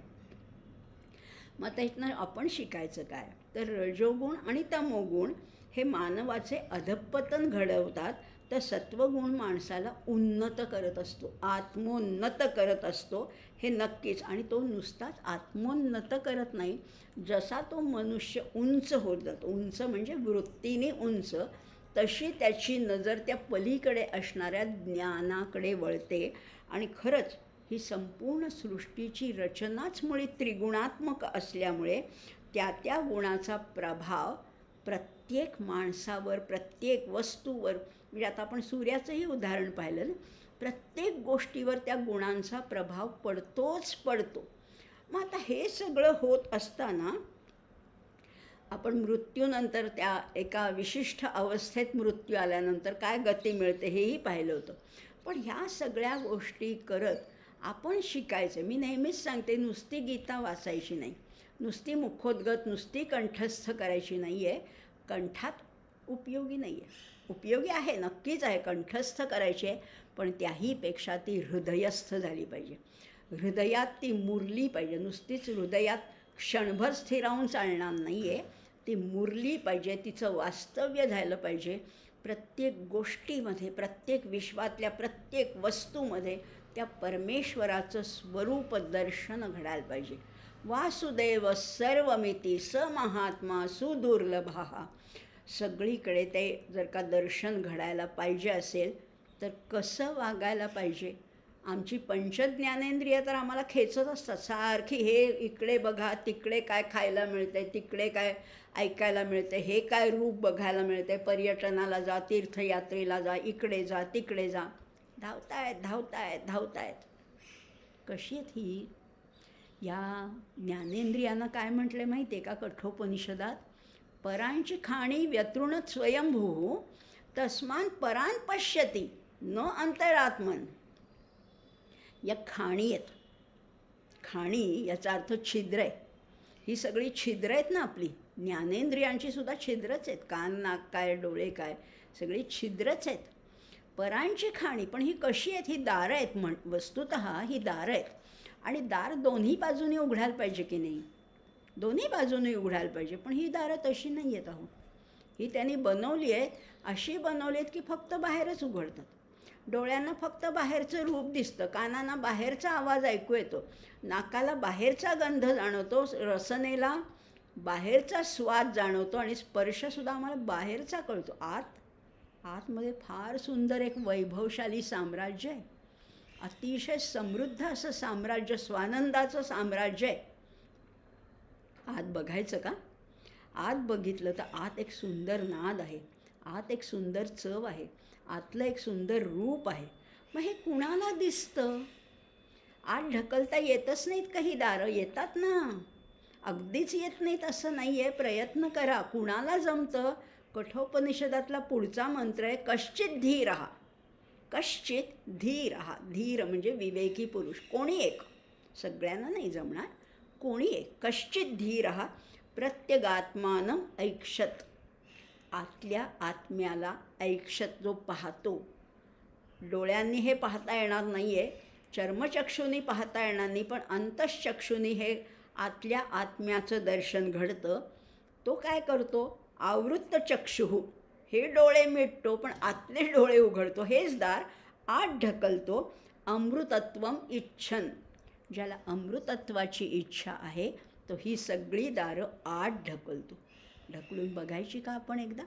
S1: मग त्यातनं आपण शिकायचं काय, तर रजोगुण आणि तमोगुण हे मानवाचे अधःपतन घडवतात. तर सत्वगुण माणसाला उन्नत करत असतो, आत्मोन्नत करत असतो, हे नक्कीच. आणि तो नुसताच आत्मोन्नत करत नाही, जसा तो मनुष्य उंच होत जातो, उंच म्हणजे वृत्तीने उंच, तशी त्याची नजर त्या पलीकडे असणाऱ्या ज्ञानाकडे वळते. आणि खरंच ही संपूर्ण सृष्टीची रचनाच मुळी त्रिगुणात्मक असल्यामुळे त्या त्या गुणाचा प्रभाव प्रत्येक माणसावर, प्रत्येक वस्तूवर, म्हणजे आता आपण सूर्याचंही उदाहरण पाहिलं ना, प्रत्येक गोष्टीवर त्या गुणांचा प्रभाव पडतोच पडतो. मग आता हे सगळं होत असताना आपण मृत्यूनंतर त्या एका विशिष्ट अवस्थेत मृत्यू आल्यानंतर काय गती मिळते हेही पाहिलं होतं. पण ह्या सगळ्या गोष्टी करत आपण शिकायचं. मी नेहमीच सांगते, नुसती गीता वाचायची नाही, नुसती मुखोद्गत, नुसती कंठस्थ करायची नाही आहे. कंठात उपयोगी नाही आहे, उपयोगी आहे, नक्कीच आहे, कंठस्थ करायची आहे, पण त्याहीपेक्षा ती हृदयस्थ झाली पाहिजे. हृदयात ती मुरली पाहिजे. नुसतीच हृदयात क्षणभर स्थिरावून चालणार नाही आहे, ती मुरली पाहिजे, तिचं वास्तव्य झालं पाहिजे. प्रत्येक गोष्टीमध्ये, प्रत्येक विश्वातल्या प्रत्येक वस्तूमध्ये त्या परमेश्वराचं स्वरूप दर्शन घडायला पाहिजे. वासुदेव सर्वमिती स महात्मा सुदुर्लभः. सगळीकडे ते जर का दर्शन घडायला पाहिजे असेल तर कसं वागायला पाहिजे? आमची पंचज्ञानेंद्रिय तर आम्हाला खेचत असतात सारखी, हे इकडे बघा, तिकडे काय खायला मिळते, तिकडे काय ऐकायला मिळते, हे काय रूप बघायला मिळते, पर्यटनाला जा, तीर्थयात्रेला जा, इकडे जा, तिकडे जा, धावतायत धावतायत धावतायत. कशी आहेत ही? या ज्ञानेंद्रियांना काय म्हटले माहिती आहे का कठोपनिषदात? परांची खाणी व्यतृणत स्वयंभू तस्मान परान पश्यती न अंतरात्मन. या खाणी आहेत. खाणी याचा अर्थ छिद्र आहे. ही सगळी छिद्र आहेत ना आपली, ज्ञानेंद्रियांची सुद्धा छिद्रच आहेत. कान, नाक काय, डोळे काय, सगळी छिद्रच आहेत. परांची खाणी, पण ही कशी आहेत? ही दारं आहेत. वस्तुतः ही दारं आहेत. आणि दार दोन्ही बाजूनी उघडायला पाहिजे की नाही? दोन्ही बाजूनी उघडायला पाहिजे, पण ही दारं तशी नाही आहेत. अहो, ही त्यांनी बनवली आहेत, अशी बनवली आहेत की फक्त बाहेरच उघडतात. डोळ्यांना फक्त बाहेरचं रूप दिसतं, कानांना बाहेरचा आवाज ऐकू येतो, नाकाला बाहेरचा गंध जाणवतो, रसनेला बाहेरचा स्वाद जाणवतो, आणि स्पर्शसुद्धा आम्हाला बाहेरचा कळतो. आतमध्ये फार सुंदर एक वैभवशाली साम्राज्य आहे, अतिशय समृद्ध असं साम्राज्य, स्वानंदाचं साम्राज्य आहे. आत बघायचं का? आत बघितलं तर आत एक सुंदर नाद आहे, आत एक सुंदर चव आहे, आतलं एक सुंदर रूप आहे. मग हे कुणाला दिसतं? आत ढकलता येतच नाहीत का ही दारं? येतात ना, अगदीच येत नाहीत असं नाही आहे. प्रयत्न करा. कुणाला जमतं? कठोपनिषदातला पुढचा मंत्र आहे कश्चित धीरः. कश्चित धीरः. धीर म्हणजे विवेकी पुरुष, कोणी एक, सगळ्यांना नाही जमणार, कोणी एक. कश्चित धीरः प्रत्यगात्मानं ऐक्षत. आतल्या आत्म्याला ऐक्षत, जो पाहतो. डोळ्यांनी हे पाहता येणार नाही आहे, चर्मचक्षुनी पाहता येणार नाही, पण अंतश्चक्षुनी हे आतल्या आत्म्याचं दर्शन घडतं. तो काय करतो? आवृत्त चक्षुः, हे डोळे मिटतो पण आतले डोळे उघडतो, हेच दार आत ढकलतो. अमृतत्वम इच्छन, ज्याला अमृतत्वाची इच्छा आहे तो ही सगळी दारं आत ढकलतो. ढकलून बघायची का आपण एकदा?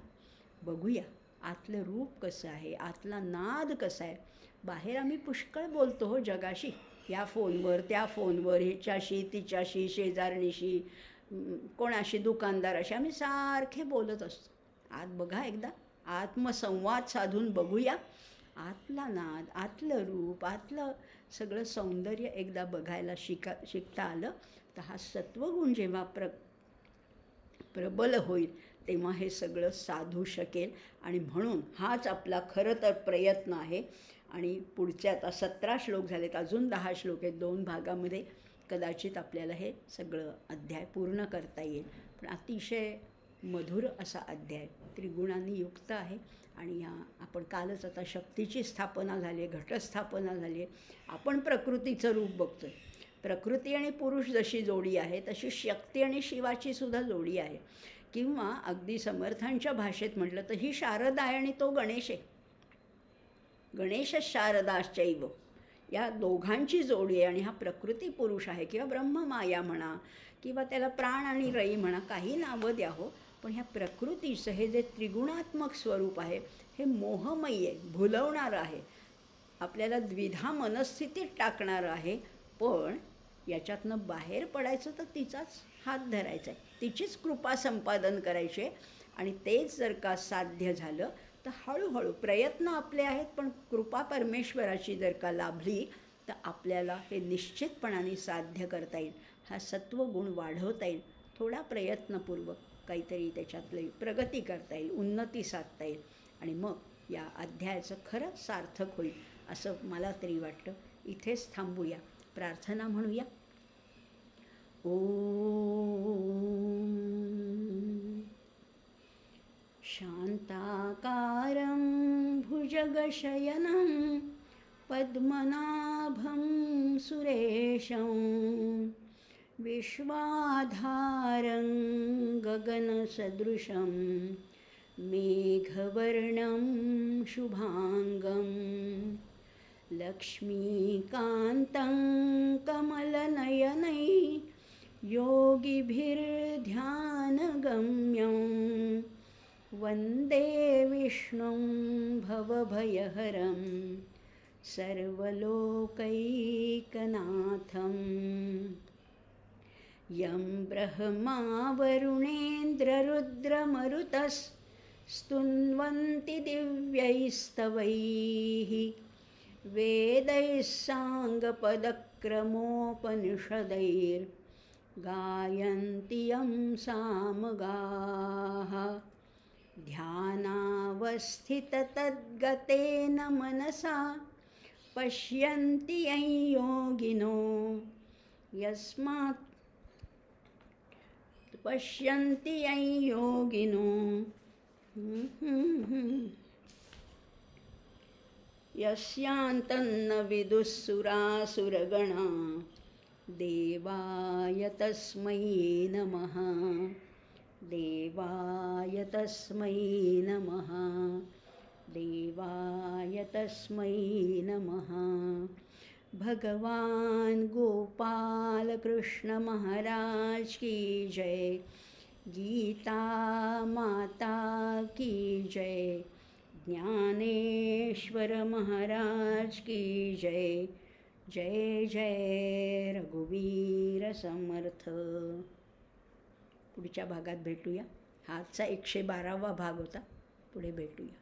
S1: बघूया आतलं रूप कसं आहे, आतला नाद कसा आहे. बाहेर आम्ही पुष्कळ बोलतो हो जगाशी, या फोनवर त्या फोनवर, हिच्याशी तिच्याशी, शेजारणीशी, कोणाशी, दुकानदाराशी, आम्ही सारखे बोलत असतो. आत बघा एकदा, आत्मसंवाद साधून बघूया. आतला नाद, आतलं रूप, आतलं सगळं सौंदर्य एकदा बघायला शिकता आलं तर हा सत्वगुण जेव्हा प्रबल होईल तेव्हा हे सगळं साधू शकेल. आणि म्हणून हाच आपला खरं तर प्रयत्न आहे. आणि पुढचे आता 17 श्लोक झालेत, अजून 10 श्लोक आहेत. 2 भागामध्ये कदाचित आपल्याला हे सगळं अध्याय पूर्ण करता येईल. पण अतिशय मधुर असा अध्याय, त्रिगुणांनी युक्त आहे. आणि आपण कालच आता शक्तीची स्थापना झाली आहे, घटस्थापना झाली आहे. आपण प्रकृतीचं रूप बघतो आहे. प्रकृती आणि पुरुष जशी जोडी आहे तशी शक्ती आणि शिवाची सुद्धा जोडी आहे. किंवा अगदी समर्थांच्या भाषेत म्हटलं तर ही शारदा आहे आणि तो गणेश आहे. गणेश शारदाश्चैव, या दोघांची जोडी आहे. आणि हा प्रकृती पुरुष आहे किंवा ब्रह्ममाया म्हणा किंवा त्याला प्राण आणि रई म्हणा, काही नावं द्या हो, पण ह्या प्रकृतीचं हे जे त्रिगुणात्मक स्वरूप आहे हे मोहमयी आहे, भुलवणारं आहे, आपल्याला द्विधा मनस्थितीत टाकणारं आहे. पण याच्यातनं बाहेर पडायचं तर तिचाच हात धरायचा आहे, तिचीच कृपा संपादन करायचे. आणि तेच जर का साध्य झालं तर हळूहळू प्रयत्न आपले आहेत, पण कृपा परमेश्वराची जर का लाभली तर आपल्याला हे निश्चितपणाने साध्य करता येईल. हा सत्वगुण वाढवता येईल. थोडा प्रयत्नपूर्वक काहीतरी त्याच्यातली प्रगती करता येईल, उन्नती साधता येईल. आणि मग या अध्यायाचं खरंच सार्थक होईल असं मला तरी वाटतं. इथेच थांबूया, प्रार्थना म्हणूया. ओम शांताकारं भुजगशयनं पद्मनाभं सुरेशं विश्वाधारं गगनसदृशं मेघवर्णं शुभांगं लक्ष्मीकान्तं कमलनयनै योगिभिर्ध्यानगम्यं वन्दे विष्णुं भवभयहरं सर्वलोकैकनाथं यं ब्रह्मा वरुणेन्द्ररुद्रमरुतस्तुन्वन्ति दिव्यैस्तवैः वेदैः साङ्गपदक्रमोपनिषदैर्गायन्ति यं सामगाः ध्यानावस्थिततद्गतेन मनसा पश्यन्ति यं योगिनो यस्मात् पश्यन्ति यं योगिनो यस्यान्तन्न विदुःसुरासुरगणा देवाय तस्मै नमः देवाय तस्मै नमः देवाय तस्मै नमः। भगवान गोपाल कृष्ण महाराज की जय, गीता माता की जय, ज्ञानेश्वर महाराज की जय। जय जय रघुवीर समर्थ। पुढच्या भागात भेटूया. हा आजचा 112वा भाग होता. पुढे भेटूया.